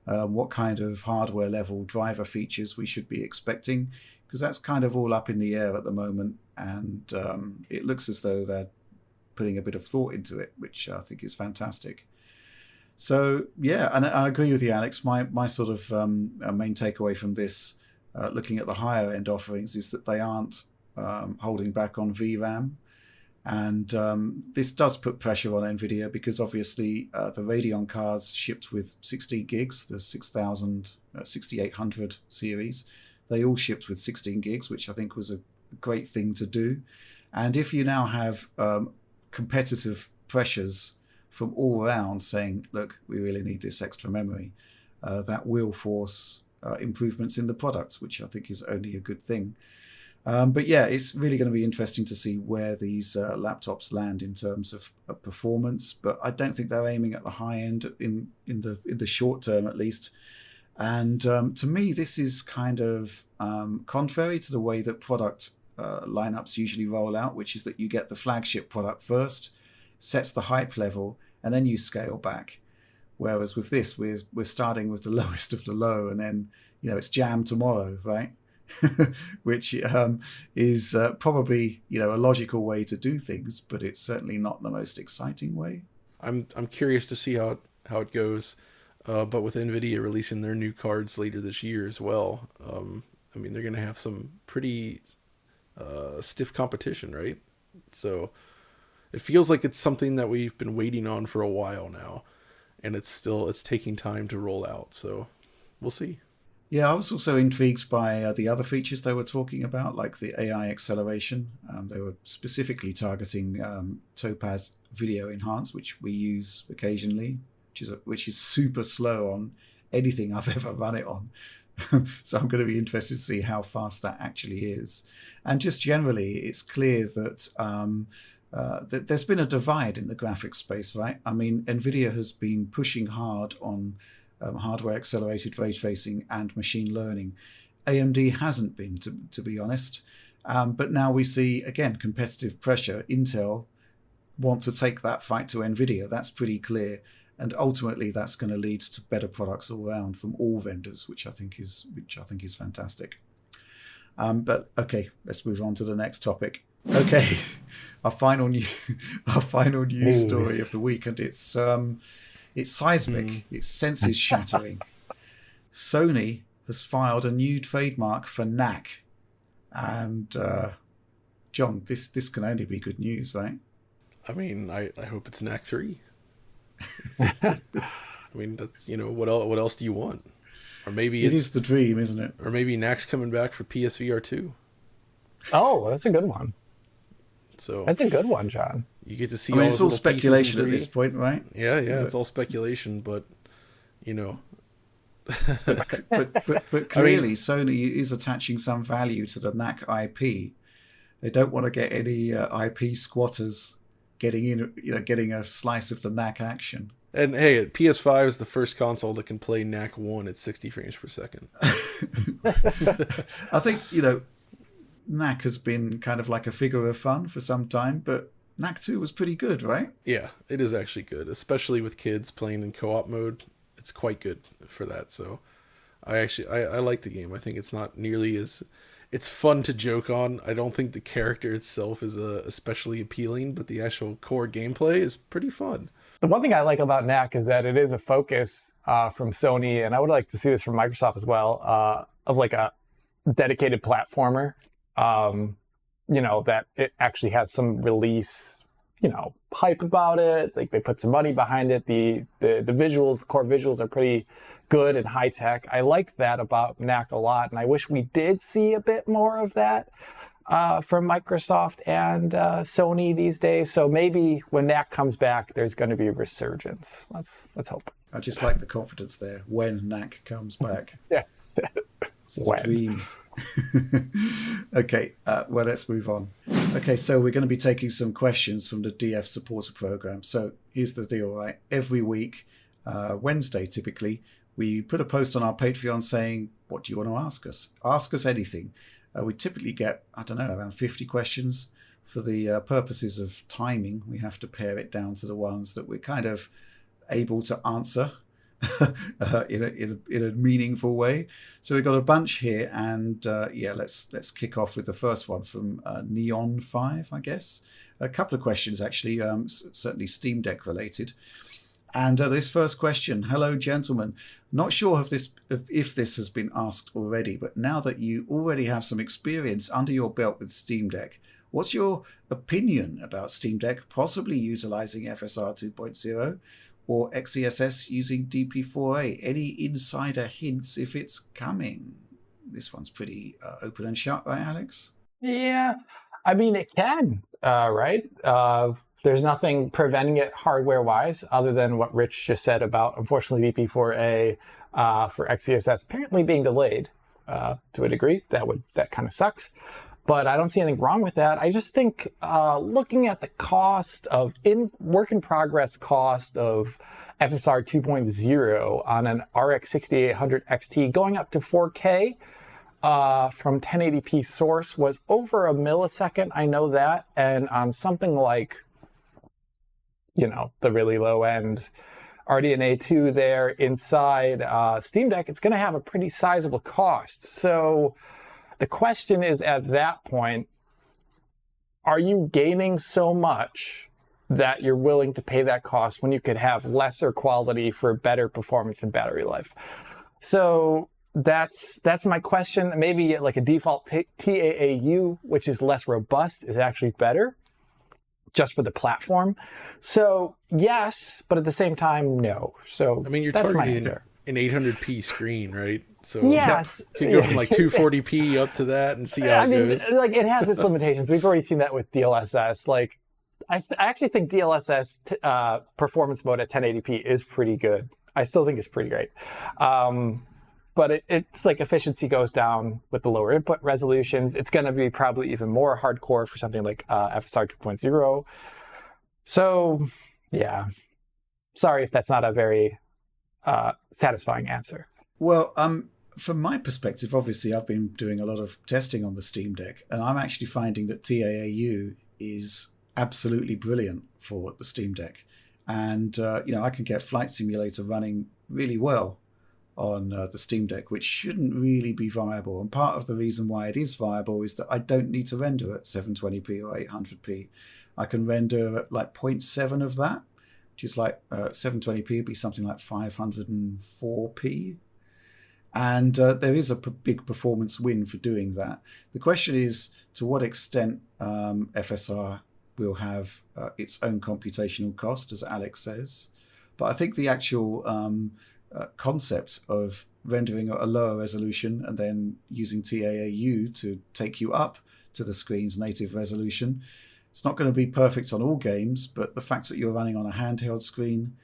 what kind of hardware level driver features we should be expecting, because that's kind of all up in the air at the moment. And it looks as though they're putting a bit of thought into it, which I think is fantastic. So yeah, and I agree with you, Alex. My sort of main takeaway from this, looking at the higher end offerings, is that they aren't holding back on VRAM, and this does put pressure on Nvidia because obviously the Radeon cards shipped with 16 gigs, the 6800 series, they all shipped with 16 gigs, which I think was a great thing to do. And if you now have competitive pressures from all around saying, look, we really need this extra memory, that will force improvements in the products, which I think is only a good thing. But yeah, it's really going to be interesting to see where these laptops land in terms of performance. But I don't think they're aiming at the high end in the short term, at least. And to me, this is kind of contrary to the way that product lineups usually roll out, which is that you get the flagship product first, sets the hype level, and then you scale back. Whereas with this, we're starting with the lowest of the low, and then it's jam tomorrow, right? Which is probably a logical way to do things, but it's certainly not the most exciting way. I'm curious to see how it goes, but with Nvidia releasing their new cards later this year as well, they're going to have some pretty stiff competition, right? So it feels like it's something that we've been waiting on for a while now, and it's taking time to roll out. So we'll see. Yeah, I was also intrigued by the other features they were talking about, like the AI acceleration. They were specifically targeting Topaz Video Enhance, which we use occasionally, which is super slow on anything I've ever run it on. So I'm going to be interested to see how fast that actually is. And just generally, it's clear that that there's been a divide in the graphics space, right? I mean, Nvidia has been pushing hard on hardware accelerated ray tracing and machine learning. AMD hasn't been, to be honest. But now we see, again, competitive pressure. Intel want to take that fight to Nvidia. That's pretty clear. And ultimately, that's going to lead to better products all around from all vendors, which I think is fantastic. But okay, let's move on to the next topic. Okay, our final news story of the week, and it's seismic. It's senses shattering. Sony has filed a new trademark for Knack, and John, this can only be good news, right? I mean, I hope it's Knack 3. I mean, that's what else do you want? Or maybe it is the dream, isn't it? Or maybe Knack's coming back for PSVR 2. Oh, that's a good one. So that's a good one, John. You get to see. It's all speculation at this point, right? Yeah, it's all speculation, but but clearly Sony is attaching some value to the Knack IP. They don't want to get any IP squatters getting a slice of the Knack action. And hey, PS5 is the first console that can play Knack 1 at 60 frames per second. I think, Knack has been kind of like a figure of fun for some time, but Knack 2 was pretty good, right? Yeah, it is actually good, especially with kids playing in co-op mode. It's quite good for that. So I like the game. I think it's not nearly as... It's fun to joke on. I don't think the character itself is especially appealing, but the actual core gameplay is pretty fun. The one thing I like about Knack is that it is a focus from Sony, and I would like to see this from Microsoft as well, of like a dedicated platformer, that it actually has some release hype about it. Like they put some money behind it. The visuals, the core visuals are pretty good and high tech. I like that about Knack a lot, and I wish we did see a bit more of that from Microsoft and Sony these days. So maybe when Knack comes back, there's going to be a resurgence. Let's hope. I just like the confidence there. When Knack comes back. Yes. It's the dream. Okay, well, let's move on. Okay, so we're going to be taking some questions from the DF supporter program. So here's the deal, right? Every week, Wednesday typically, we put a post on our Patreon saying, what do you want to ask us? Ask us anything. We typically get, I don't know, around 50 questions. For the purposes of timing, we have to pare it down to the ones that we're kind of able to answer in a meaningful way. So we've got a bunch here, and let's kick off with the first one from Neon 5, I guess. A couple of questions actually, certainly Steam Deck related. And this first question: hello, gentlemen. Not sure if this has been asked already, but now that you already have some experience under your belt with Steam Deck, what's your opinion about Steam Deck possibly utilizing FSR 2.0 or XeSS using DP4A? Any insider hints if it's coming? This one's pretty open and shut, right, Alex? Yeah, I mean, it can, right? There's nothing preventing it hardware-wise other than what Rich just said about, unfortunately, DP4A for XeSS apparently being delayed to a degree. That kind of sucks. But I don't see anything wrong with that. I just think looking at the cost of work in progress cost of FSR 2.0 on an RX 6800 XT going up to 4K from 1080p source was over a millisecond. I know that. And on something like, the really low end RDNA 2 there inside Steam Deck, it's going to have a pretty sizable cost. So the question is, at that point, are you gaining so much that you're willing to pay that cost when you could have lesser quality for better performance and battery life? So that's my question. Maybe like a default TAAU, which is less robust, is actually better just for the platform. So yes, but at the same time, no. So I mean, you're targeting an 800p screen, right? So yes, you go from like 240p up to that and see how it goes. Like it has its limitations. We've already seen that with DLSS. Like I actually think DLSS performance mode at 1080p is pretty good. I still think it's pretty great. But it's like efficiency goes down with the lower input resolutions. It's going to be probably even more hardcore for something like FSR 2.0. So yeah, sorry if that's not a very satisfying answer. Well, from my perspective, obviously I've been doing a lot of testing on the Steam Deck, and I'm actually finding that TAAU is absolutely brilliant for the Steam Deck. And, I can get Flight Simulator running really well on the Steam Deck, which shouldn't really be viable. And part of the reason why it is viable is that I don't need to render at 720p or 800p. I can render at like 0.7 of that, which is like 720p would be something like 504p. And there is a big performance win for doing that. The question is, to what extent FSR will have its own computational cost, as Alex says. But I think the actual concept of rendering at a lower resolution and then using TAAU to take you up to the screen's native resolution, it's not going to be perfect on all games, but the fact that you're running on a handheld screen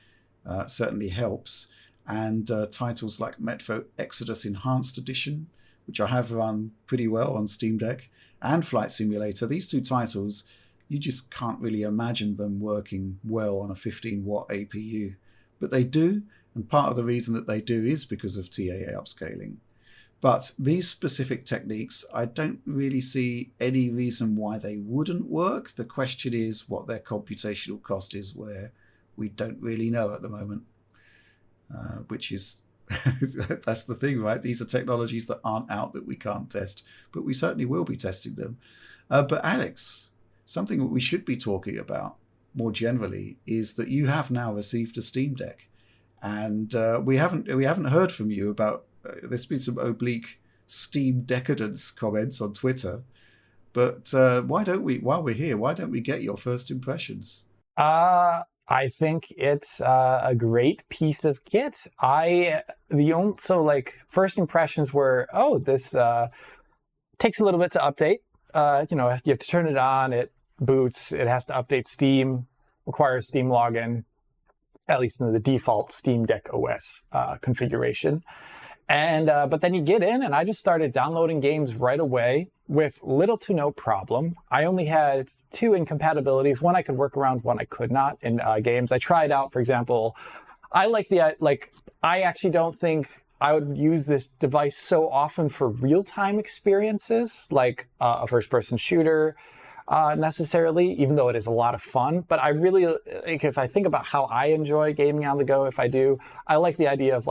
certainly helps. And titles like Metro Exodus Enhanced Edition, which I have run pretty well on Steam Deck, and Flight Simulator, these two titles, you just can't really imagine them working well on a 15-watt APU. But they do, and part of the reason that they do is because of TAA upscaling. But these specific techniques, I don't really see any reason why they wouldn't work. The question is what their computational cost is, where we don't really know at the moment. Which is, that's the thing, right? These are technologies that aren't out that we can't test, but we certainly will be testing them. But Alex, something that we should be talking about more generally is that you have now received a Steam Deck, and we haven't heard from you about. There's been some oblique Steam decadence comments on Twitter, But while we're here, why don't we get your first impressions? I think it's a great piece of kit. First impressions were, this takes a little bit to update. You have to turn it on, it boots, it has to update Steam, requires Steam login, at least in the default Steam Deck OS configuration. But then you get in, and I just started downloading games right away with little to no problem. I only had 2 incompatibilities. One I could work around, one I could not in games. I tried out, for example, I actually don't think I would use this device so often for real-time experiences, like a first-person shooter necessarily, even though it is a lot of fun. But I really, if I think about how I enjoy gaming on the go, if I do, I like the idea of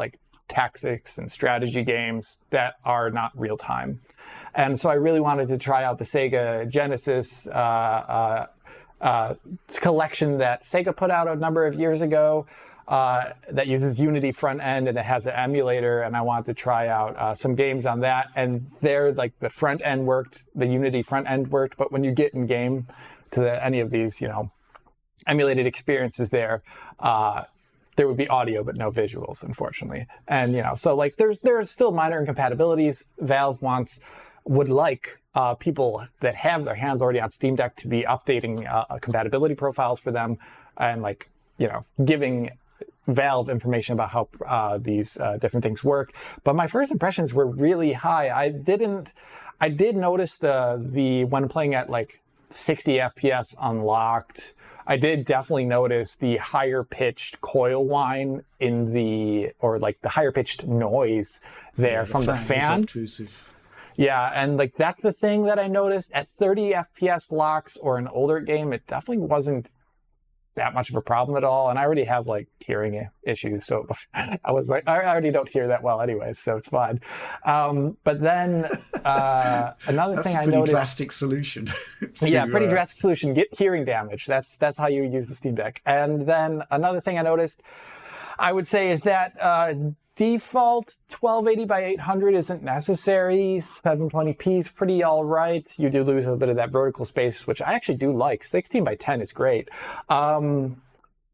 tactics and strategy games that are not real time. And so I really wanted to try out the Sega Genesis collection that Sega put out a number of years ago that uses Unity front end, and it has an emulator, and I wanted to try out some games on that. And there, the front end worked, the Unity front end worked, but when you get in game to any of these, emulated experiences there would be audio but no visuals, unfortunately. And so there's still minor incompatibilities. Valve would like people that have their hands already on Steam Deck to be updating compatibility profiles for them, and giving Valve information about how these different things work. But my first impressions were really high. I did notice the when playing at 60 FPS unlocked, I did definitely notice the higher pitched coil whine the higher pitched noise there from the fan. Yeah, and that's the thing that I noticed at 30 FPS locks or an older game. It definitely wasn't that much of a problem at all, and I already have hearing issues, so I already don't hear that well anyway, so it's fine. But then another thing I noticed. That's a pretty drastic solution. Pretty drastic solution. Get hearing damage. That's how you use the Steam Deck. And then another thing I noticed, I would say, is that default 1280 by 800 isn't necessary. 720p is pretty all right. You do lose a bit of that vertical space, which I actually do like. 16 by 10 is great. And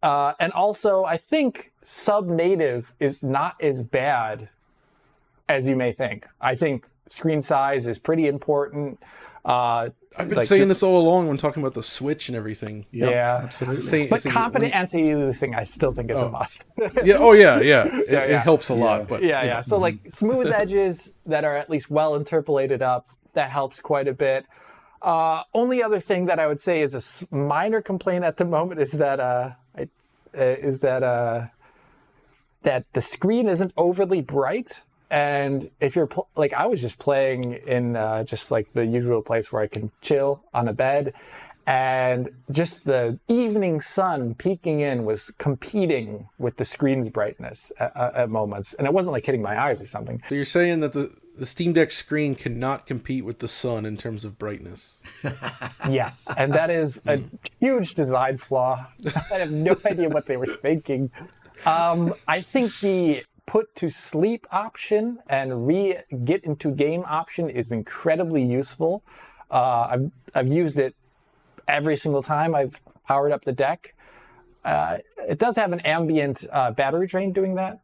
also, I think sub-native is not as bad as you may think. I think screen size is pretty important. I've been saying this all along when talking about the Switch and everything. Yeah, absolutely. But competent anti-aliasing, I still think is a must. It helps a lot. But So smooth edges that are at least well interpolated up, that helps quite a bit. Only other thing that I would say is a minor complaint at the moment is that that the screen isn't overly bright. And if you're I was just playing in the usual place where I can chill on a bed, and just the evening sun peeking in was competing with the screen's brightness at moments, and it wasn't hitting my eyes or something. So you're saying that the Steam Deck screen cannot compete with the sun in terms of brightness? Yes, and that is a huge design flaw. I have no idea what they were thinking. I think the put to sleep option and get into game option is incredibly useful. I've used it every single time I've powered up the deck. It does have an ambient battery drain doing that,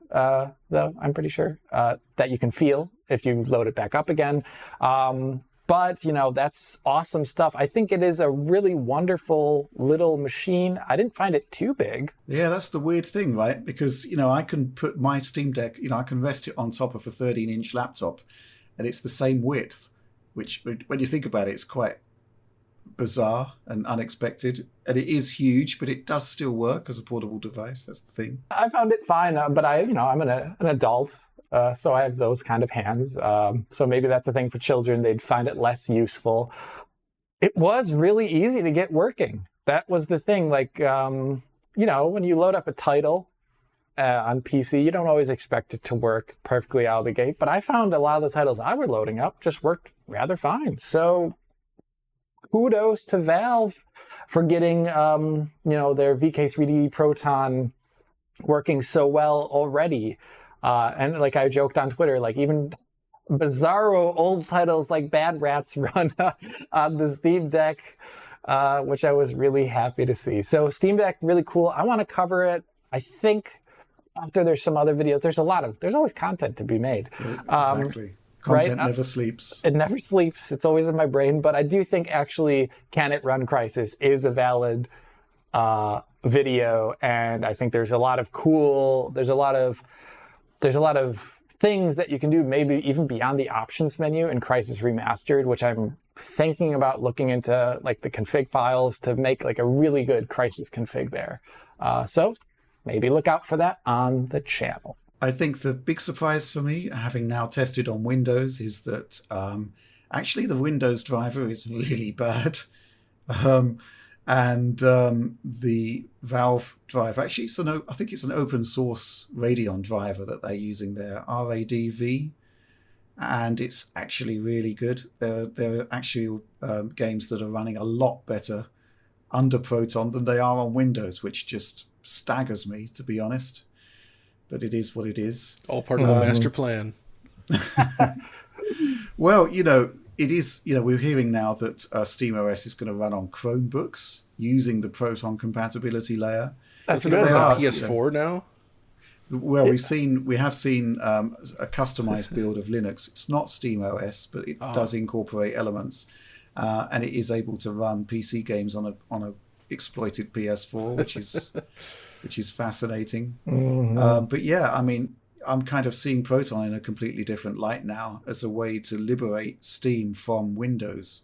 though, I'm pretty sure, that you can feel if you load it back up again. But, that's awesome stuff. I think it is a really wonderful little machine. I didn't find it too big. Yeah, that's the weird thing, right? Because, I can put my Steam Deck, I can rest it on top of a 13-inch laptop, and it's the same width, which, when you think about it, it's quite bizarre and unexpected. And it is huge, but it does still work as a portable device. That's the thing. I found it fine, but I'm an adult. So I have those kind of hands. So maybe that's a thing for children. They'd find it less useful. It was really easy to get working. That was the thing. When you load up a title on PC, you don't always expect it to work perfectly out of the gate. But I found a lot of the titles I were loading up just worked rather fine. So kudos to Valve for getting, their VK3D Proton working so well already. And I joked on Twitter, even bizarro old titles like Bad Rats run on the Steam Deck, which I was really happy to see. So Steam Deck, really cool. I want to cover it. I think after there's some other videos, there's always content to be made. Exactly. Content never sleeps. It never sleeps. It's always in my brain. But I do think actually Can It Run Crisis is a valid video. And I think there's a lot of things that you can do, maybe even beyond the options menu in Crisis Remastered, which I'm thinking about looking into like the config files to make like a really good Crisis config there. So maybe look out for that on the channel. I think the big surprise for me, having now tested on Windows, is that actually the Windows driver is really bad. And the Valve driver, actually, I think it's an open source Radeon driver that they're using there, RADV, and it's actually really good. There are actually games that are running a lot better under Proton than they are on Windows, which just staggers me, to be honest. But it is what it is. All part of the master plan. Well, it is, we're hearing now that SteamOS is going to run on Chromebooks using the Proton compatibility layer. That's Is it good. on PS4 now? Well, we have seen a customized build of Linux. It's not SteamOS, but it does incorporate elements, and it is able to run PC games on a exploited PS4, which is fascinating. Mm-hmm. But yeah, I mean, I'm kind of seeing Proton in a completely different light now as a way to liberate Steam from Windows.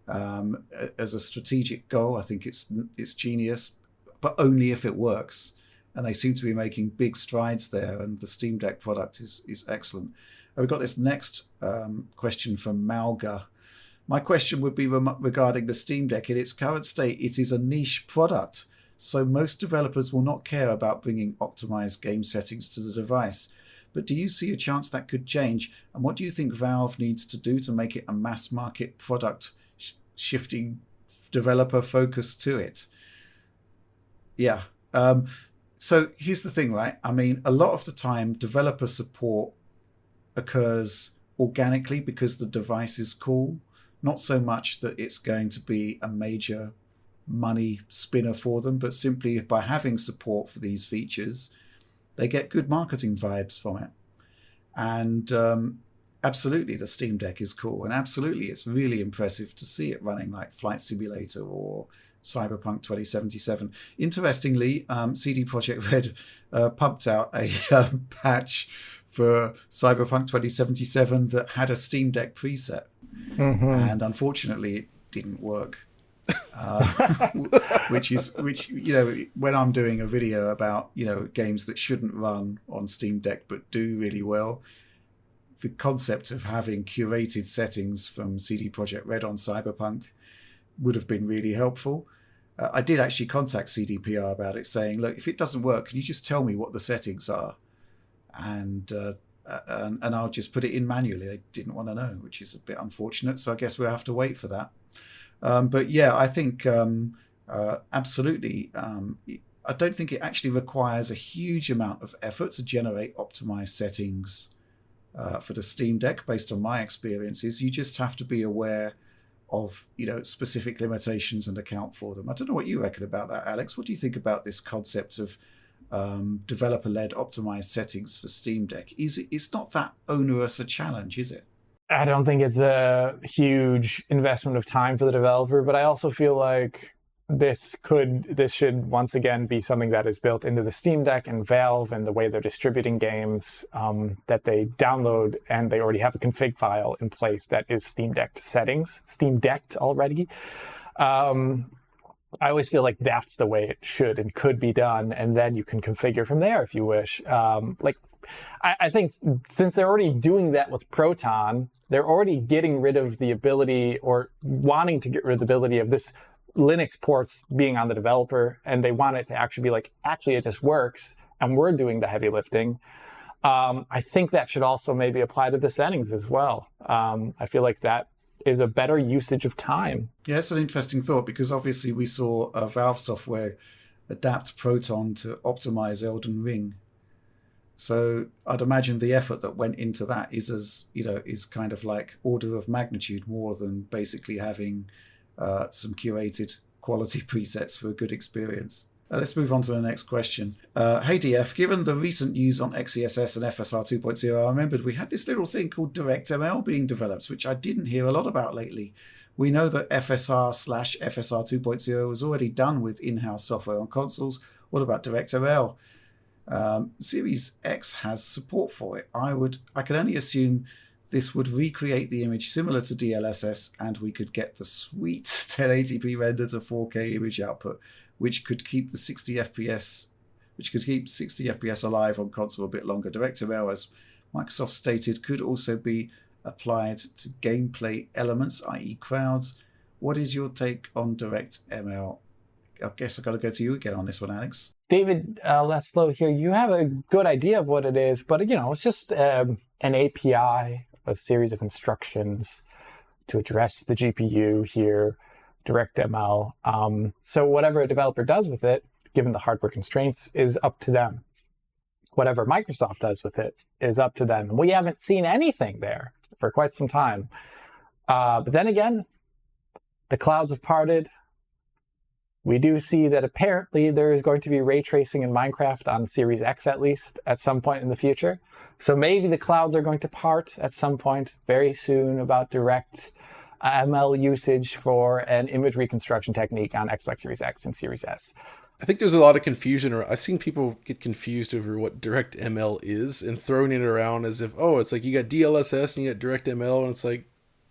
As a strategic goal, I think it's genius, but only if it works. And they seem to be making big strides there, and the Steam Deck product is excellent. We've got this next question from Malga. My question would be regarding the Steam Deck. In its current state, it is a niche product, so most developers will not care about bringing optimized game settings to the device. But do you see a chance that could change? And what do you think Valve needs to do to make it a mass market product, shifting developer focus to it? Yeah. So here's the thing, right? I mean, a lot of the time, developer support occurs organically because the device is cool. Not so much that it's going to be a major money spinner for them, but simply by having support for these features, they get good marketing vibes from it. And absolutely, the Steam Deck is cool. And absolutely, it's really impressive to see it running like Flight Simulator or Cyberpunk 2077. Interestingly, CD Projekt Red pumped out a patch for Cyberpunk 2077 that had a Steam Deck preset. Mm-hmm. And unfortunately, it didn't work. Which when I'm doing a video about games that shouldn't run on Steam Deck but do really well, the concept of having curated settings from CD Projekt Red on Cyberpunk would have been really helpful. I did actually contact CDPR about it, saying, look, if it doesn't work, can you just tell me what the settings are, and I'll just put it in manually. They didn't want to know, which is a bit unfortunate, so I guess we'll have to wait for that. But yeah, I think absolutely. I don't think it actually requires a huge amount of effort to generate optimized settings for the Steam Deck. Based on my experiences, you just have to be aware of specific limitations and account for them. I don't know what you reckon about that, Alex. What do you think about this concept of developer-led optimized settings for Steam Deck? It's not that onerous a challenge, is it? I don't think it's a huge investment of time for the developer, but I also feel like this should once again be something that is built into the Steam Deck and Valve and the way they're distributing games, that they download, and they already have a config file in place that is Steam Decked settings, Steam Decked already. I always feel like that's the way it should and could be done, and then you can configure from there if you wish. I think since they're already doing that with Proton, they're already getting rid of the ability, or wanting to get rid of the ability of this Linux ports being on the developer, and they want it to actually be like, actually it just works, and we're doing the heavy lifting. I think that should also maybe apply to the settings as well. I feel like that is a better usage of time. Yeah, it's an interesting thought, because obviously we saw Valve software adapt Proton to optimize Elden Ring. So I'd imagine the effort that went into that is kind of like order of magnitude more than basically having some curated quality presets for a good experience. Let's move on to the next question. Hey DF, given the recent news on XeSS and FSR 2.0, I remembered we had this little thing called DirectML being developed, which I didn't hear a lot about lately. We know that FSR/FSR 2.0 was already done with in-house software on consoles. What about DirectML? Series X has support for it. I can only assume this would recreate the image similar to DLSS, and we could get the sweet 1080p render to 4K image output, which could keep 60 FPS alive on console a bit longer. DirectML, as Microsoft stated, could also be applied to gameplay elements, i.e. crowds. What is your take on DirectML? I guess I've got to go to you again on this one, Alex. David Leslow here. You have a good idea of what it is, but it's just an API, a series of instructions to address the GPU here, DirectML. So whatever a developer does with it, given the hardware constraints, is up to them. Whatever Microsoft does with it is up to them. We haven't seen anything there for quite some time. But then again, the clouds have parted. We do see that apparently there is going to be ray tracing in Minecraft on Series X, at least, at some point in the future. So maybe the clouds are going to part at some point very soon about DirectML usage for an image reconstruction technique on Xbox Series X and Series S. I think there's a lot of confusion, or I've seen people get confused over what DirectML is and throwing it around as if, oh, it's like you got DLSS and you got DirectML, and it's like,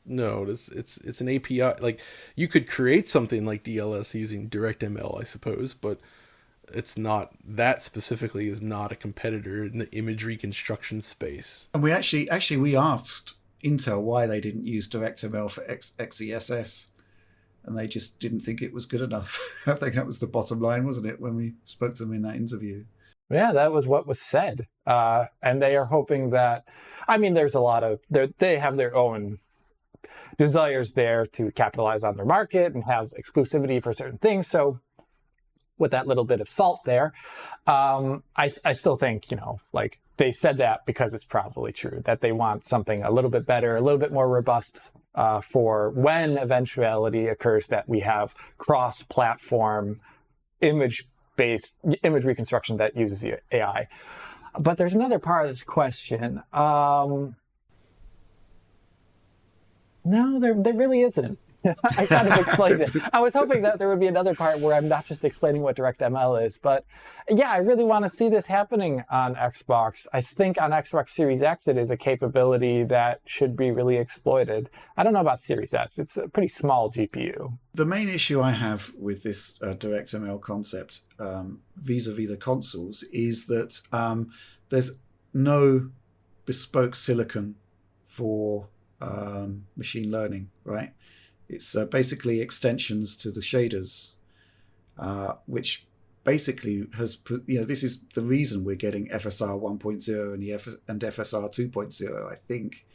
no, it's an API. Like, you could create something like DLS using DirectML, I suppose, but it's not, that specifically is not a competitor in the image reconstruction space. And we actually we asked Intel why they didn't use DirectML for XeSS, and they just didn't think it was good enough. I think that was the bottom line, wasn't it, when we spoke to them in that interview? Yeah, that was what was said. And they are hoping that, there's a lot of, they have their own desires there to capitalize on their market and have exclusivity for certain things. So with that little bit of salt there, I still think, they said that because it's probably true, that they want something a little bit better, a little bit more robust for when eventuality occurs that we have cross-platform image-based image reconstruction that uses AI. But there's another part of this question. No, there really isn't. I kind of explained it. I was hoping that there would be another part where I'm not just explaining what DirectML is, but yeah, I really want to see this happening on Xbox. I think on Xbox Series X, it is a capability that should be really exploited. I don't know about Series S. It's a pretty small GPU. The main issue I have with this DirectML concept vis-a-vis the consoles is that there's no bespoke silicon for machine learning, right? It's basically extensions to the shaders, which basically has, this is the reason we're getting FSR 1.0 and FSR 2.0, I think,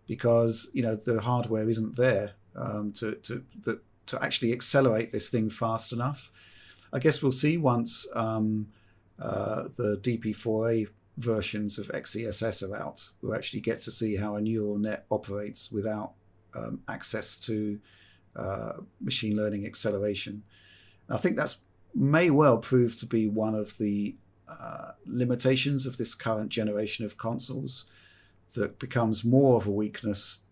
because, the hardware isn't there to actually accelerate this thing fast enough. I guess we'll see once the DP4A versions of XeSS are out. We'll actually get to see how a neural net operates without access to machine learning acceleration. I think that's may well prove to be one of the limitations of this current generation of consoles, that becomes more of a weakness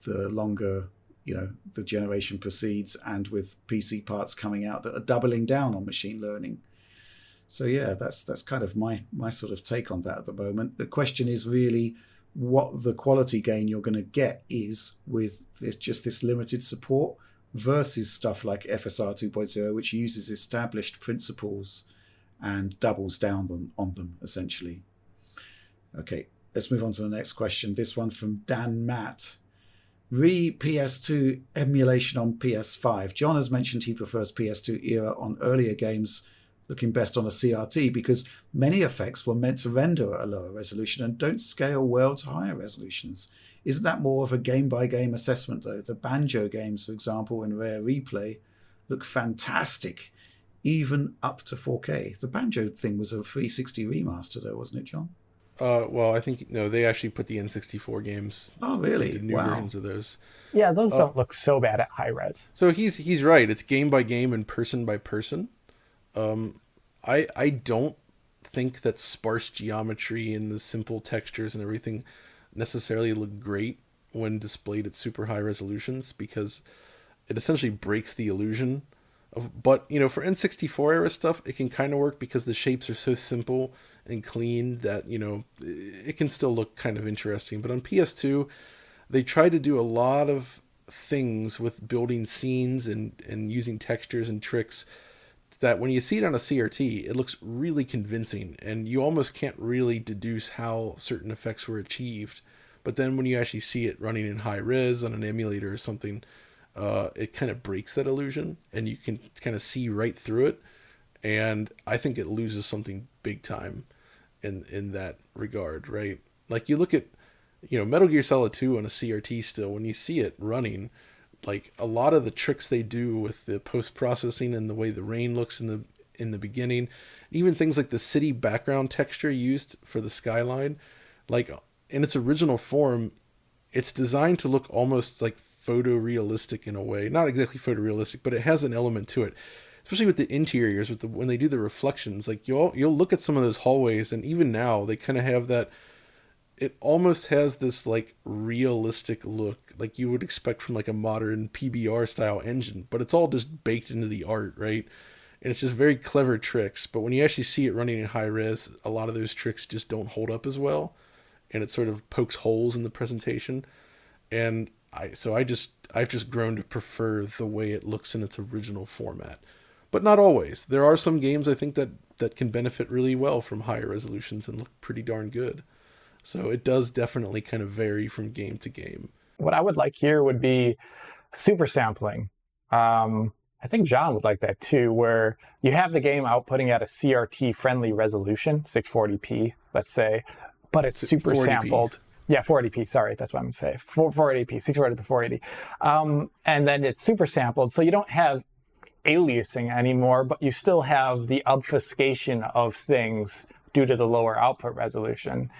the longer the generation proceeds, and with PC parts coming out that are doubling down on machine learning. So yeah, that's kind of my sort of take on that at the moment. The question is really what the quality gain you're going to get is with this limited support versus stuff like FSR 2.0, which uses established principles and doubles down on them, essentially. Okay, let's move on to the next question. This one from Dan Matt. PS2 emulation on PS5. John has mentioned he prefers PS2 era on earlier games, looking best on a CRT, because many effects were meant to render at a lower resolution and don't scale well to higher resolutions. Isn't that more of a game-by-game assessment, though? The Banjo games, for example, in Rare Replay, look fantastic, even up to 4K. The Banjo thing was a 360 remaster, though, wasn't it, John? Well, I think no, they actually put the N64 games. Oh, They really? did new Wow. versions of those. Yeah, those don't look so bad at high res. So he's right. It's game by game and person by person. I don't think that sparse geometry and the simple textures and everything necessarily look great when displayed at super high resolutions, because it essentially breaks the illusion of. But for N64 era stuff, it can kind of work because the shapes are so simple and clean that it can still look kind of interesting. But on PS2, they tried to do a lot of things with building scenes and using textures and tricks that when you see it on a CRT, it looks really convincing, and you almost can't really deduce how certain effects were achieved. But then when you actually see it running in high res on an emulator or something, it kind of breaks that illusion, and you can kind of see right through it. And I think it loses something big time in that regard, right? Like you look at, Metal Gear Solid 2 on a CRT still, when you see it running, like a lot of the tricks they do with the post-processing and the way the rain looks in the beginning, even things like the city background texture used for the skyline, like in its original form, it's designed to look almost like photorealistic in a way. Not exactly photorealistic, but it has an element to it. Especially with the interiors, when they do the reflections, like you'll look at some of those hallways, and even now they kind of have that. It almost has this like realistic look, like you would expect from like a modern PBR style engine, but it's all just baked into the art, right? And it's just very clever tricks. But when you actually see it running in high res, a lot of those tricks just don't hold up as well, and it sort of pokes holes in the presentation. And I've just grown to prefer the way it looks in its original format. But not always. There are some games I think that can benefit really well from higher resolutions and look pretty darn good. So it does definitely kind of vary from game to game. What I would like here would be super sampling. I think John would like that too, where you have the game outputting at a CRT friendly resolution, 640p, let's say, but it's super 480p. sampled. Yeah, 480p, sorry, that's what I'm going to say. 480p, 640 to 480. And then it's super sampled, so you don't have aliasing anymore, but you still have the obfuscation of things due to the lower output resolution.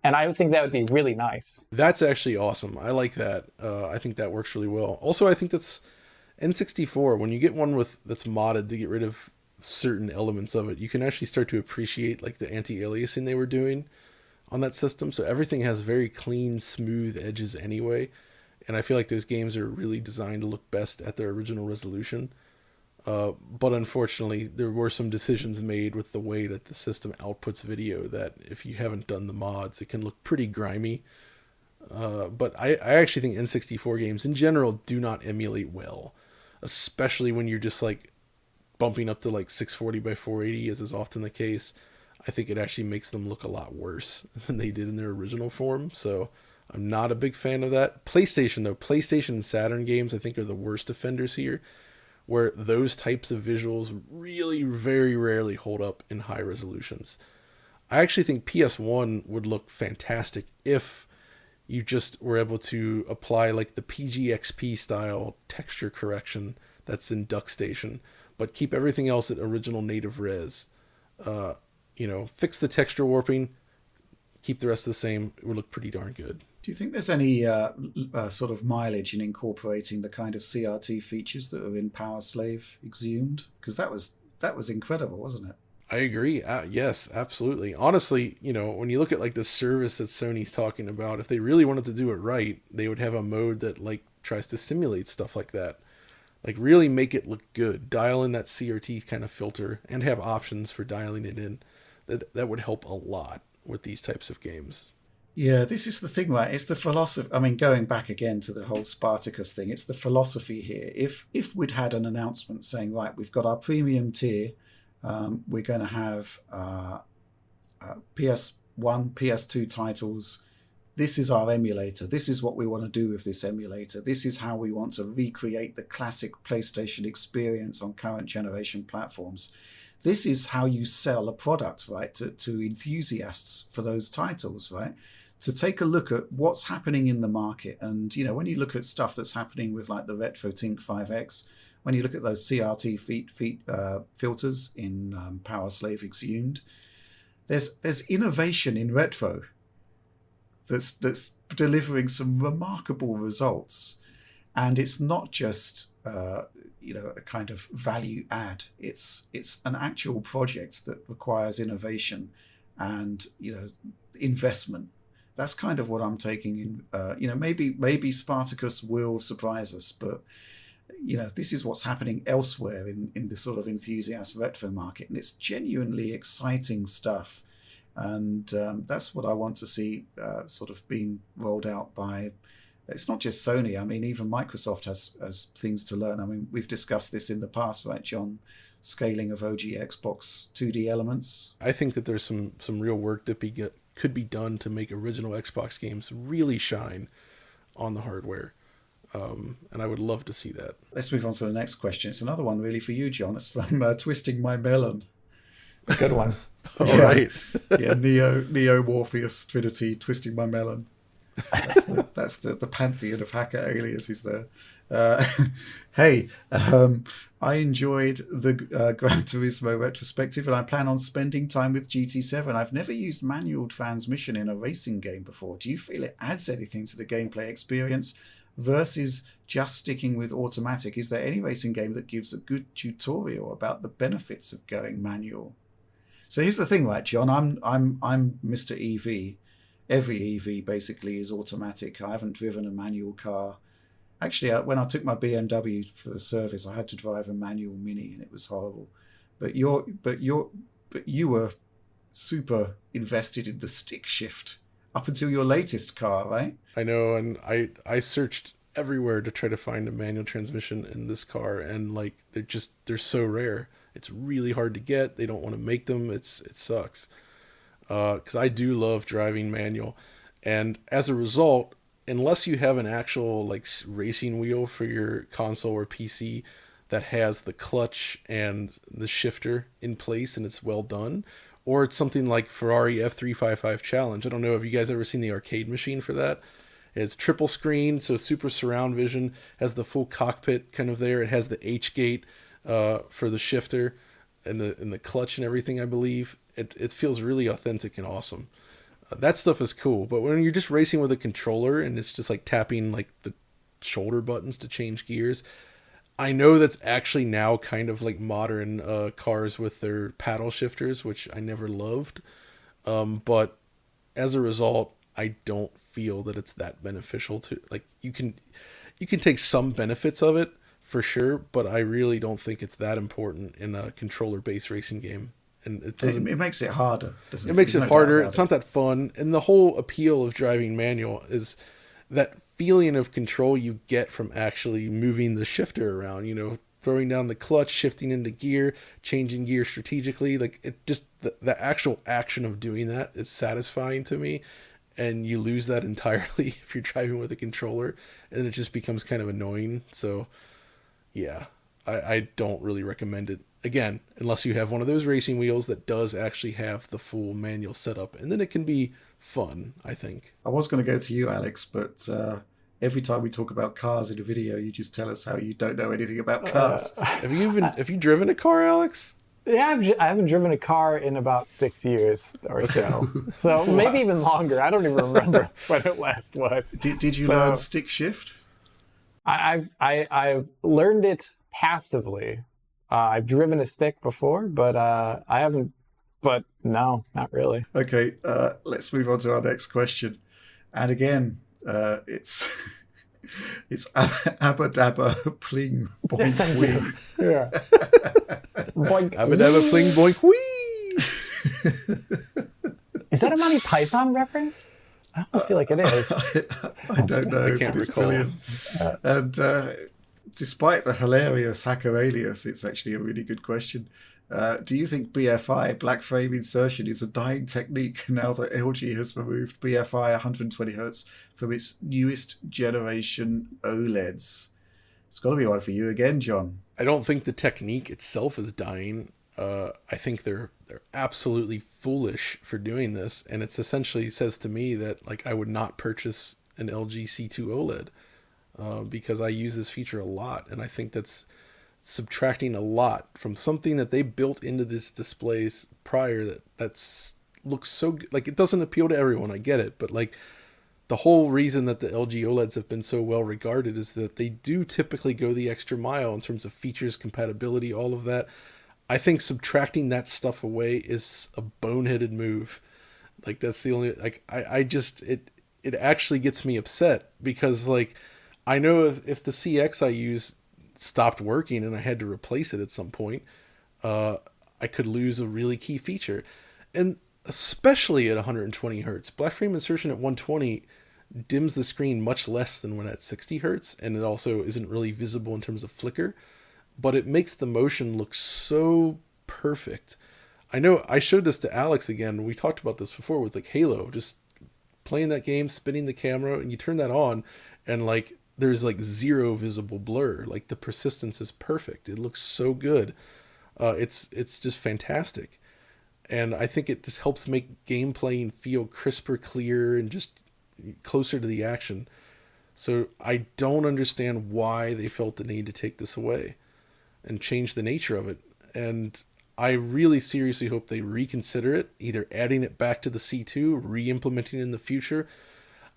And I would think that would be really nice. That's actually awesome. I like that. I think that works really well. Also, I think that's N64. When you get one that's modded to get rid of certain elements of it, you can actually start to appreciate like the anti-aliasing they were doing on that system. So everything has very clean, smooth edges anyway. And I feel like those games are really designed to look best at their original resolution. But unfortunately, there were some decisions made with the way that the system outputs video that if you haven't done the mods, it can look pretty grimy. But I actually think N64 games in general do not emulate well, especially when you're just like bumping up to like 640 by 480, as is often the case. I think it actually makes them look a lot worse than they did in their original form. So I'm not a big fan of that. PlayStation and Saturn games I think are the worst offenders here, where those types of visuals really very rarely hold up in high resolutions. I actually think PS1 would look fantastic if you just were able to apply like the PGXP style texture correction that's in DuckStation, but keep everything else at original native res. Fix the texture warping, keep the rest of the same. It would look pretty darn good. Do you think there's any sort of mileage in incorporating the kind of CRT features that are in Power Slave Exhumed? Because that was incredible, wasn't it? I agree. Yes, absolutely. Honestly, when you look at like the service that Sony's talking about, if they really wanted to do it right, they would have a mode that like tries to simulate stuff like that. Like really make it look good. Dial in that CRT kind of filter and have options for dialing it in. That would help a lot with these types of games. Yeah, this is the thing, right? It's the philosophy. I mean, going back again to the whole Spartacus thing, it's the philosophy here. If we'd had an announcement saying, right, we've got our premium tier, we're going to have PS1, PS2 titles. This is our emulator. This is what we want to do with this emulator. This is how we want to recreate the classic PlayStation experience on current generation platforms. This is how you sell a product, right, to enthusiasts for those titles, right? To take a look at what's happening in the market. And, when you look at stuff that's happening with like the RetroTink 5X, when you look at those CRT filters in Power Slave Exhumed, there's innovation in retro that's delivering some remarkable results, and it's not just a kind of value add. It's an actual project that requires innovation and investment. That's kind of what I'm taking in. Maybe Spartacus will surprise us, but this is what's happening elsewhere in the sort of enthusiast retro market, and it's genuinely exciting stuff. And that's what I want to see sort of being rolled out by. It's not just Sony. I mean, even Microsoft has things to learn. I mean, we've discussed this in the past, right, John? Scaling of OG Xbox 2D elements. I think that there's some real work that could be done to make original Xbox games really shine on the hardware. And I would love to see that. Let's move on to the next question. It's another one really for you, John. It's from Twisting My Melon. Good one. All right. Yeah, Neo Morpheus Trinity Twisting My Melon. That's the pantheon of hacker aliases there. Hey, I enjoyed the Gran Turismo retrospective, and I plan on spending time with GT7. I've never used manual transmission in a racing game before. Do you feel it adds anything to the gameplay experience versus just sticking with automatic? Is there any racing game that gives a good tutorial about the benefits of going manual? So here's the thing, right, John? I'm Mr. EV. Every EV basically is automatic. I haven't driven a manual car. Actually, when I took my BMW for a service, I had to drive a manual Mini, and it was horrible. But you were super invested in the stick shift up until your latest car, right? I know, and I searched everywhere to try to find a manual transmission in this car, and like they're so rare. It's really hard to get. They don't want to make them. It sucks. Because I do love driving manual, and as a result, unless you have an actual like racing wheel for your console or PC that has the clutch and the shifter in place and it's well done, or it's something like Ferrari F355 Challenge. I don't know if you guys ever seen the arcade machine for that. It's triple screen, so super surround vision, has the full cockpit kind of there. It has the H gate for the shifter and the clutch and everything, I believe. It feels really authentic and awesome. That stuff is cool, but when you're just racing with a controller and it's just like tapping like the shoulder buttons to change gears, I know that's actually now kind of like modern cars with their paddle shifters, which I never loved. But as a result, I don't feel that it's that beneficial to like you can take some benefits of it for sure, but I really don't think it's that important in a controller-based racing game. And it makes it harder, doesn't it? It makes it harder. It's not that fun. And the whole appeal of driving manual is that feeling of control you get from actually moving the shifter around, throwing down the clutch, shifting into gear, changing gear strategically. Like it just, the actual action of doing that is satisfying to me. And you lose that entirely if you're driving with a controller, and it just becomes kind of annoying. So yeah, I don't really recommend it. Again, unless you have one of those racing wheels that does actually have the full manual setup, and then it can be fun, I think. I was going to go to you, Alex, but every time we talk about cars in a video, you just tell us how you don't know anything about cars. Have you driven a car, Alex? Yeah, I haven't driven a car in about 6 years or so. So maybe even longer. I don't even remember when it last was. Did you learn stick shift? I've learned it passively. I've driven a stick before, but I haven't. But no, not really. Okay, let's move on to our next question. And again, it's Abba Dabba Pling Boink Wee. Yeah. Boink. Abba Dabba Pling Boink Wee. Is that a Monty Python reference? I don't feel like it is. I don't know. I can't recall. Brilliant. And despite the hilarious hacker alias, it's actually a really good question. Do you think BFI, black frame insertion, is a dying technique now that LG has removed BFI 120Hz from its newest generation OLEDs? It's got to be one for you again, John. I don't think the technique itself is dying. I think they're absolutely foolish for doing this, and it's essentially says to me that like I would not purchase an LG C2 OLED because I use this feature a lot, and I think that's subtracting a lot from something that they built into this displays prior that's looks so good. Like, it doesn't appeal to everyone, I get it, but like the whole reason that the LG OLEDs have been so well regarded is that they do typically go the extra mile in terms of features, compatibility, all of that. I think subtracting that stuff away is a boneheaded move. Like, that's the only, like, I just, it actually gets me upset because, like, I know if the CX I use stopped working and I had to replace it at some point, I could lose a really key feature. And especially at 120 hertz, black frame insertion at 120 dims the screen much less than when at 60 hertz, and it also isn't really visible in terms of flicker, but it makes the motion look so perfect. I know I showed this to Alex again. We talked about this before with like Halo, just playing that game, spinning the camera, and you turn that on and like there's like zero visible blur. Like, the persistence is perfect. It looks so good. It's just fantastic. And I think it just helps make gameplay feel crisper, clear, and just closer to the action. So I don't understand why they felt the need to take this away and change the nature of it. And I really seriously hope they reconsider it, either adding it back to the C2, re-implementing it in the future.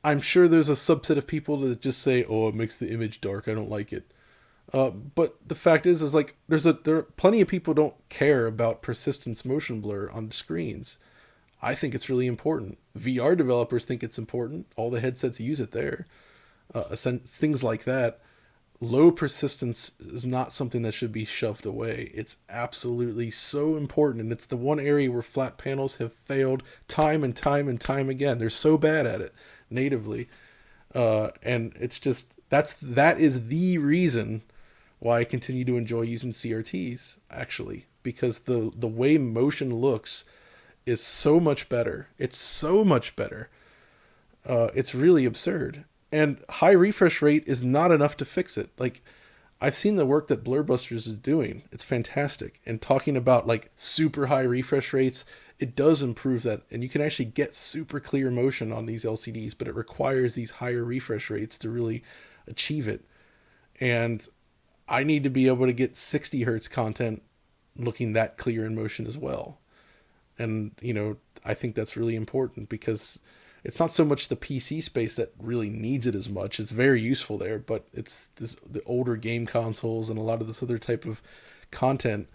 I'm sure there's a subset of people that just say, oh, it makes the image dark, I don't like it. But the fact is like, there are plenty of people who don't care about persistence motion blur on screens. I think it's really important. VR developers think it's important. All the headsets use it there. Things like that. Low persistence is not something that should be shoved away. It's absolutely so important, and it's the one area where flat panels have failed time and time and time again. They're so bad at it natively. And it's just, that is the reason why I continue to enjoy using CRTs, actually, because the way motion looks is so much better. It's so much better. It's really absurd. And high refresh rate is not enough to fix it. Like, I've seen the work that Blurbusters is doing. It's fantastic. And talking about like super high refresh rates, it does improve that. And you can actually get super clear motion on these LCDs, but it requires these higher refresh rates to really achieve it. And I need to be able to get 60 hertz content looking that clear in motion as well. And, you know, I think that's really important because it's not so much the PC space that really needs it as much. It's very useful there, but it's the older game consoles and a lot of this other type of content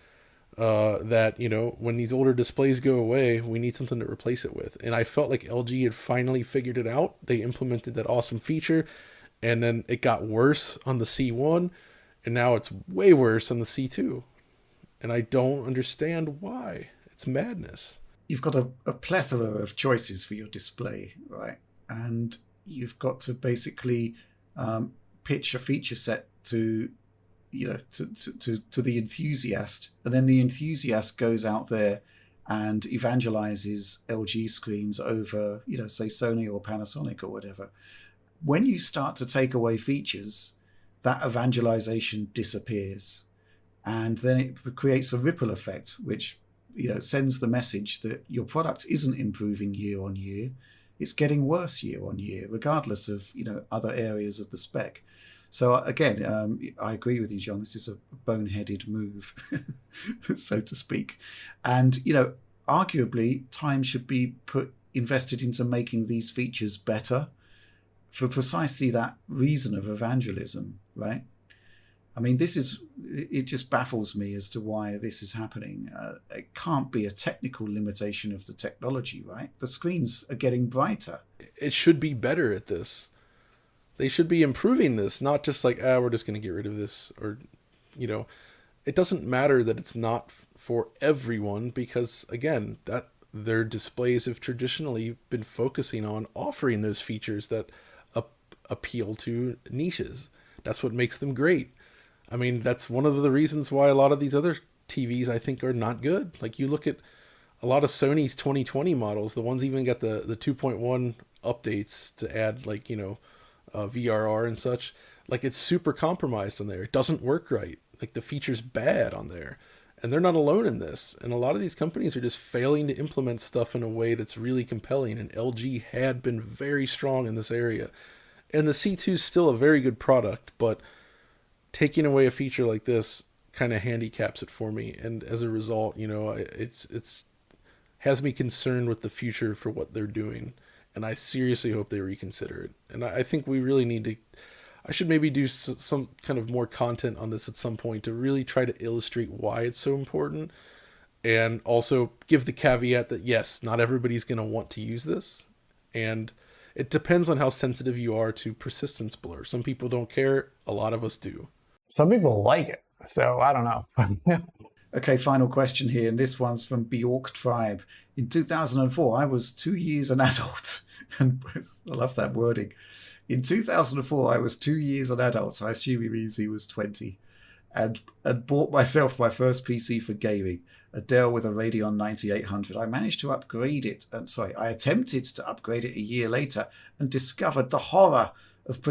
that, you know, when these older displays go away, we need something to replace it with. And I felt like LG had finally figured it out. They implemented that awesome feature, and then it got worse on the C1, and now it's way worse on the C2. And I don't understand why. It's madness. You've got a plethora of choices for your display, right? And you've got to basically pitch a feature set to, you know, to the enthusiast, and then the enthusiast goes out there and evangelizes LG screens over, you know, say Sony or Panasonic or whatever. When you start to take away features, that evangelization disappears, and then it creates a ripple effect, which, you know, sends the message that your product isn't improving year on year. It's getting worse year on year, regardless of, you know, other areas of the spec. So again, I agree with you, John. This is a boneheaded move, so to speak. And, you know, arguably time should be invested into making these features better for precisely that reason of evangelism, right? I mean, it just baffles me as to why this is happening. It can't be a technical limitation of the technology, right? The screens are getting brighter. It should be better at this. They should be improving this, not just like, we're just going to get rid of this. Or, you know, it doesn't matter that it's not for everyone because, again, that their displays have traditionally been focusing on offering those features that appeal to niches. That's what makes them great. I mean, that's one of the reasons why a lot of these other TVs I think are not good. Like, you look at a lot of Sony's 2020 models, the ones even got the 2.1 updates to add, like, you know, VRR and such. Like, it's super compromised on there. It doesn't work right. Like, the feature's bad on there. And they're not alone in this. And a lot of these companies are just failing to implement stuff in a way that's really compelling. And LG had been very strong in this area. And the C2 is still a very good product, but taking away a feature like this kind of handicaps it for me. And as a result, you know, it's has me concerned with the future for what they're doing. And I seriously hope they reconsider it. And I think we really need to, I should maybe do some kind of more content on this at some point to really try to illustrate why it's so important. And also give the caveat that, yes, not everybody's going to want to use this. And it depends on how sensitive you are to persistence blur. Some people don't care. A lot of us do. Some people like it. So I don't know. Okay, final question here. And this one's from Bjork Tribe. In 2004, I was 2 years an adult. And I love that wording. In 2004, I was 2 years an adult. I assume he means he was 20. And bought myself my first PC for gaming, a Dell with a Radeon 9800. I managed to upgrade it. I attempted to upgrade it a year later and discovered the horror of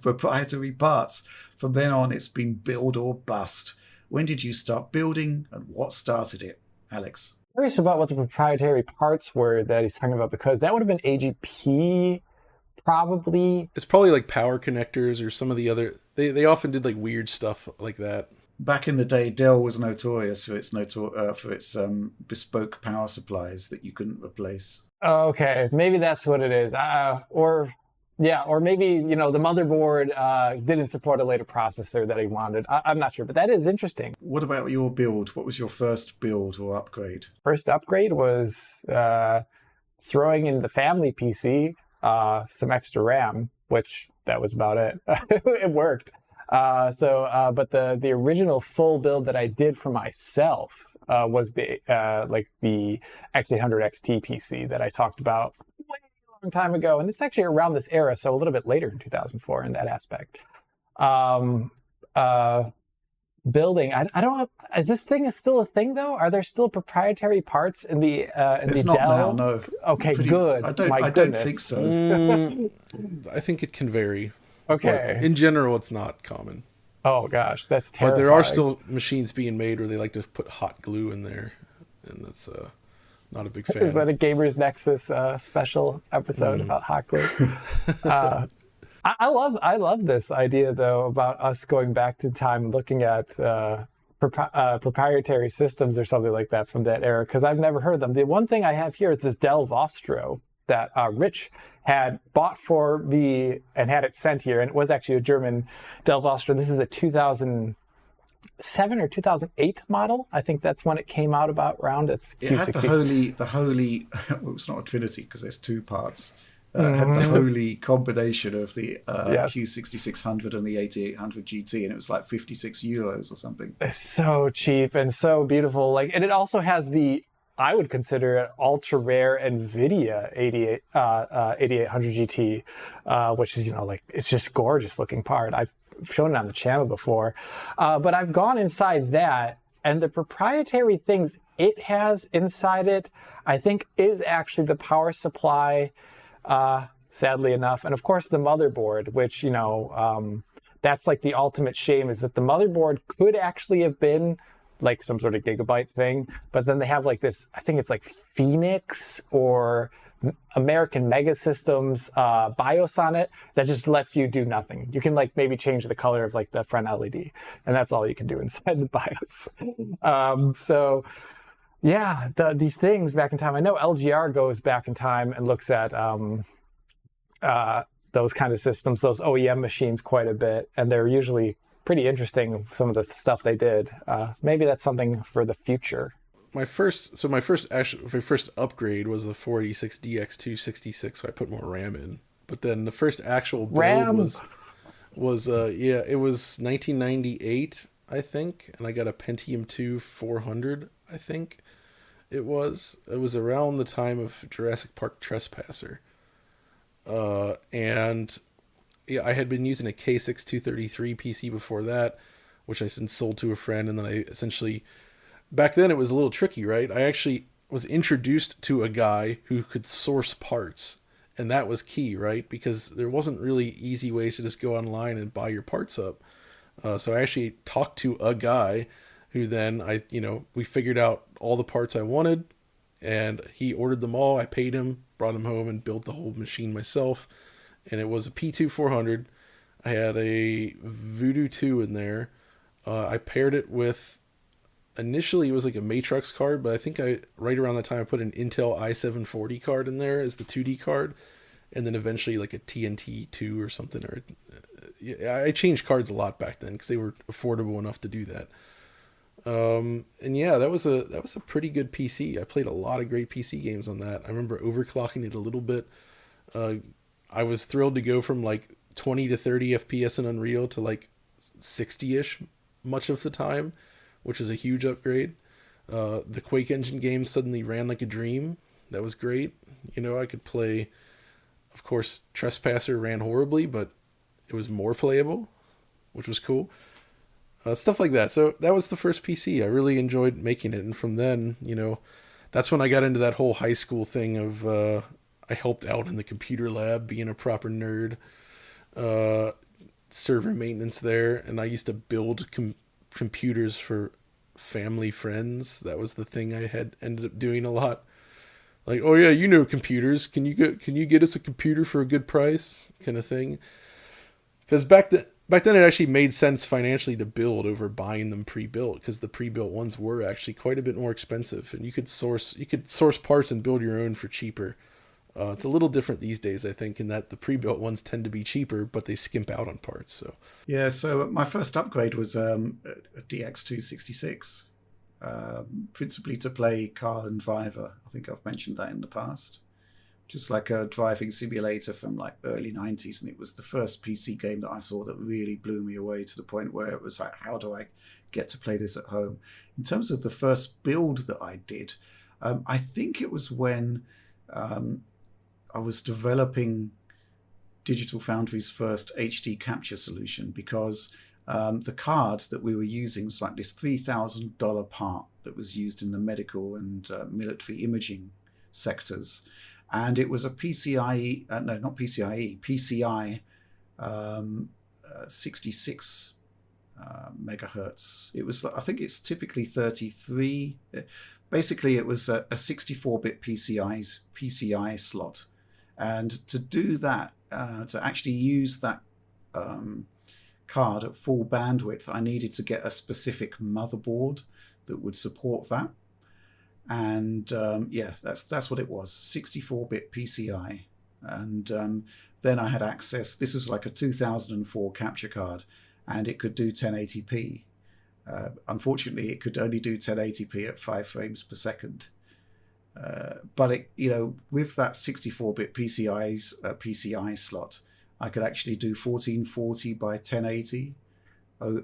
proprietary parts. From then on, it's been build or bust. When did you start building and what started it? Alex. Curious about what the proprietary parts were that he's talking about, because that would have been AGP probably. It's probably like power connectors or some of the other, they often did like weird stuff like that. Back in the day, Dell was notorious for its bespoke power supplies that you couldn't replace. Okay, maybe that's what it is. Or maybe, the motherboard didn't support a later processor that he wanted. I'm not sure, but that is interesting. What about your build? What was your first build or upgrade? First upgrade was throwing in the family PC some extra RAM, which that was about it. It worked. But the original full build that I did for myself was the X800 XT PC that I talked about long time ago, and it's actually around this era, so a little bit later in 2004 in that aspect. Building, I don't know, is this thing still a thing though? Are there still proprietary parts in the it's the not Dell? now, no. Okay, good. I don't think so. I think it can vary. Okay. But in general, it's not common. Oh gosh, that's terrifying. But there are still machines being made where they like to put hot glue in there, and that's not a big fan. Is that a Gamers Nexus special episode about hot glue? I love this idea though about us going back to time, looking at proprietary systems or something like that from that era, because I've never heard of them. The one thing I have here is this Dell Vostro that Rich had bought for me and had it sent here, and it was actually a German Dell Vostro. This is a 2007 or 2008 model. I think that's when it came out about around. It's It had the holy well, it's not a trinity because there's two parts. Had the holy combination of the Q6600 and the 8800 GT, and it was like €56 or something. It's so cheap and so beautiful. And it also has I would consider it ultra rare Nvidia 8800 GT, which is, it's just gorgeous looking part. I've shown it on the channel before, but I've gone inside that, and the proprietary things it has inside it, I think, is actually the power supply, sadly enough. And of course the motherboard, which, that's like the ultimate shame, is that the motherboard could actually have been like some sort of gigabyte thing, but then they have like this, I think it's like Phoenix or American Mega Systems BIOS on it that just lets you do nothing. You can like maybe change the color of like the front LED, and that's all you can do inside the BIOS. These things back in time. I know LGR goes back in time and looks at those kind of systems, those OEM machines, quite a bit, and they're usually pretty interesting, some of the stuff they did. Maybe that's something for the future. My first upgrade was the 486 DX266, so I put more RAM in. But then the first actual build was it was 1998, I think, and I got a Pentium 2 400, I think it was. It was around the time of Jurassic Park Trespasser. And yeah, I had been using a K6 233 PC before that, which I since sold to a friend, and then I essentially, back then it was a little tricky, right? I actually was introduced to a guy who could source parts, and that was key, right? Because there wasn't really easy ways to just go online and buy your parts up. So I actually talked to a guy who then we figured out all the parts I wanted, and he ordered them all. I paid him, brought them home, and built the whole machine myself. And it was a P2 400. I had a Voodoo 2 in there. I paired it with initially it was like a Matrix card, but I think right around the time I put an Intel i740 card in there as the 2D card, and then eventually like a TNT 2 or something. Or I changed cards a lot back then because they were affordable enough to do that. And yeah, that was a pretty good PC. I played a lot of great PC games on that. I remember overclocking it a little bit. I was thrilled to go from like 20 to 30 FPS in Unreal to like 60-ish much of the time, which is a huge upgrade. The Quake engine game suddenly ran like a dream. That was great. You know, I could play, of course, Trespasser ran horribly, but it was more playable, which was cool. Stuff like that. So that was the first PC. I really enjoyed making it. And from then, you know, that's when I got into that whole high school thing of I helped out in the computer lab, being a proper nerd, server maintenance there. And I used to build computers for family friends. That was the thing I had ended up doing a lot. Like, oh yeah, you know computers. Can you get us a computer for a good price? Kind of thing. Because back then it actually made sense financially to build over buying them pre-built, because the pre-built ones were actually quite a bit more expensive, and you could source parts and build your own for cheaper. It's a little different these days, I think, in that the pre-built ones tend to be cheaper, but they skimp out on parts. So yeah, so my first upgrade was a DX266, principally to play Car and Driver. I think I've mentioned that in the past. Just like a driving simulator from like early 90s, and it was the first PC game that I saw that really blew me away to the point where it was like, how do I get to play this at home? In terms of the first build that I did, I think it was when I was developing Digital Foundry's first HD capture solution, because the card that we were using was like this $3,000 part that was used in the medical and military imaging sectors. And it was a PCIe, no, not PCIe, PCI 66 megahertz. It was, I think it's typically 33. Basically, it was a 64-bit PCI slot. And to do that, to actually use that card at full bandwidth, I needed to get a specific motherboard that would support that. And yeah, that's what it was, 64-bit PCI. And then I had access, this was like a 2004 capture card, and it could do 1080p. Unfortunately, it could only do 1080p at 5 frames per second. But it, you know, with that 64-bit PCI slot, I could actually do 1440 by 1080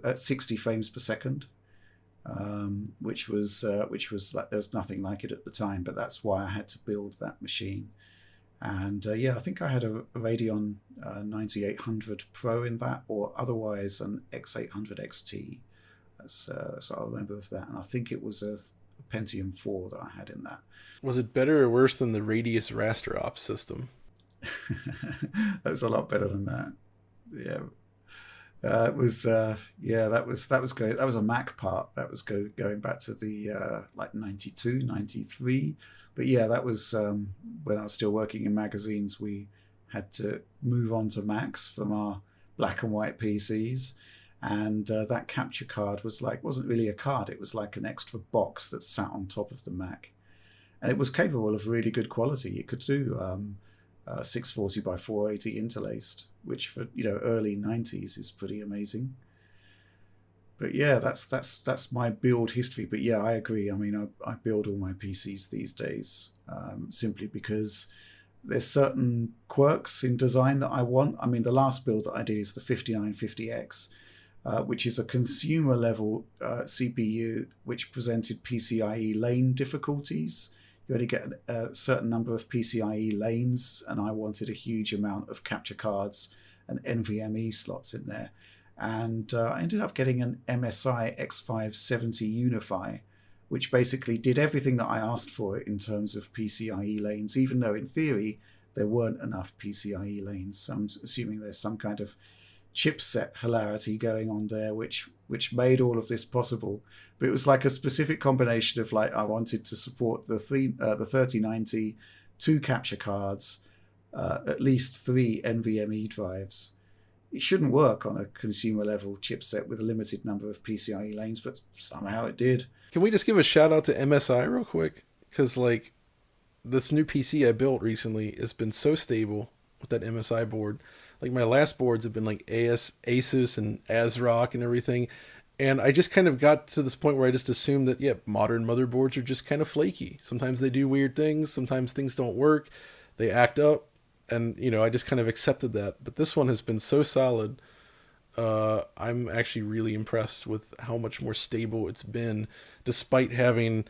at 60 frames per second. Which was like, there was nothing like it at the time, but that's why I had to build that machine. And yeah, I think I had a Radeon 9800 Pro in that, or otherwise an X800 XT. So I remember of that, and I think it was a Pentium 4 that I had in that. was it better or worse than the Radius raster ops system? That was a lot better than that. Yeah. It was yeah, that was great. That was a Mac part. That was going back to the like 92, 93. But yeah, that was when I was still working in magazines. We had to move on to Macs from our black and white PCs, and that capture card wasn't really a card. It was like an extra box that sat on top of the Mac, and it was capable of really good quality. It could do 640 by 480 interlaced, which for, you know, early 90s is pretty amazing. But yeah, that's my build history. But yeah, I agree. I mean, I build all my PCs these days simply because there's certain quirks in design that I want. I mean, the last build that I did is the 5950X, which is a consumer level CPU which presented PCIe lane difficulties. You only get a certain number of PCIe lanes, and I wanted a huge amount of capture cards and NVMe slots in there. And I ended up getting an MSI X570 Unify, which basically did everything that I asked for in terms of PCIe lanes, even though in theory there weren't enough PCIe lanes. So I'm assuming there's some kind of chipset hilarity going on there, which made all of this possible. But it was like a specific combination of, like, I wanted to support the 3090, 2 capture cards, at least 3 NVMe drives, it shouldn't work on a consumer level chipset with a limited number of PCIe lanes, but somehow it did. Can we just give a shout out to MSI real quick? Because like this new PC I built recently has been so stable with that MSI board. Like my last boards have been like Asus and ASRock and everything. And I just kind of got to this point where I just assumed that, yeah, modern motherboards are just kind of flaky. Sometimes they do weird things. Sometimes things don't work. They act up. And, you know, I just kind of accepted that. But this one has been so solid. I'm actually really impressed with how much more stable it's been, despite having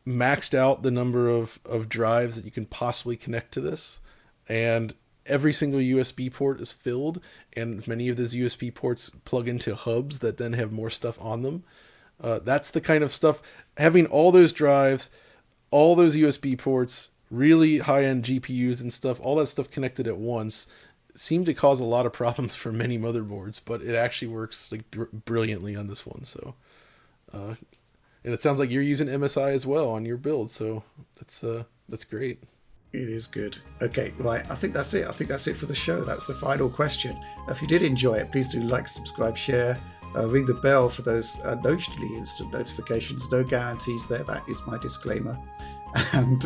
maxed out the number of drives that you can possibly connect to this. And every single USB port is filled, and many of those USB ports plug into hubs that then have more stuff on them. That's the kind of stuff, having all those drives, all those USB ports, really high-end GPUs and stuff, all that stuff connected at once, seemed to cause a lot of problems for many motherboards, but it actually works like brilliantly on this one. So, and it sounds like you're using MSI as well on your build, so that's great. It is good. Okay, right. I think that's it. I think that's it for the show. That's the final question. If you did enjoy it, please do like, subscribe, share, ring the bell for those notionally instant notifications. No guarantees there. That is my disclaimer. And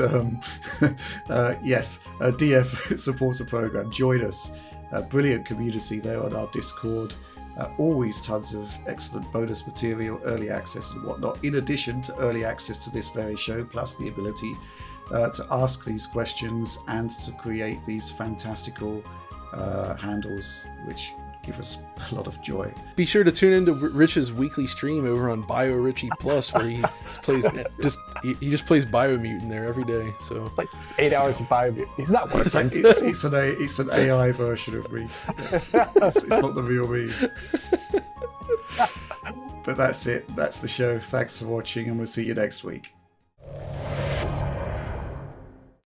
yes, DF supporter program. Join us. Brilliant community there on our Discord. Always tons of excellent bonus material, early access and whatnot. In addition to early access to this very show, plus the ability to ask these questions and to create these fantastical handles, which give us a lot of joy. Be sure to tune into Rich's weekly stream over on BioRichie Plus, where he plays he just plays Biomutant there every day. So like 8 hours of Biomutant. He's not working. It's an AI version of me. It's not the real me. But that's it. That's the show. Thanks for watching, and we'll see you next week.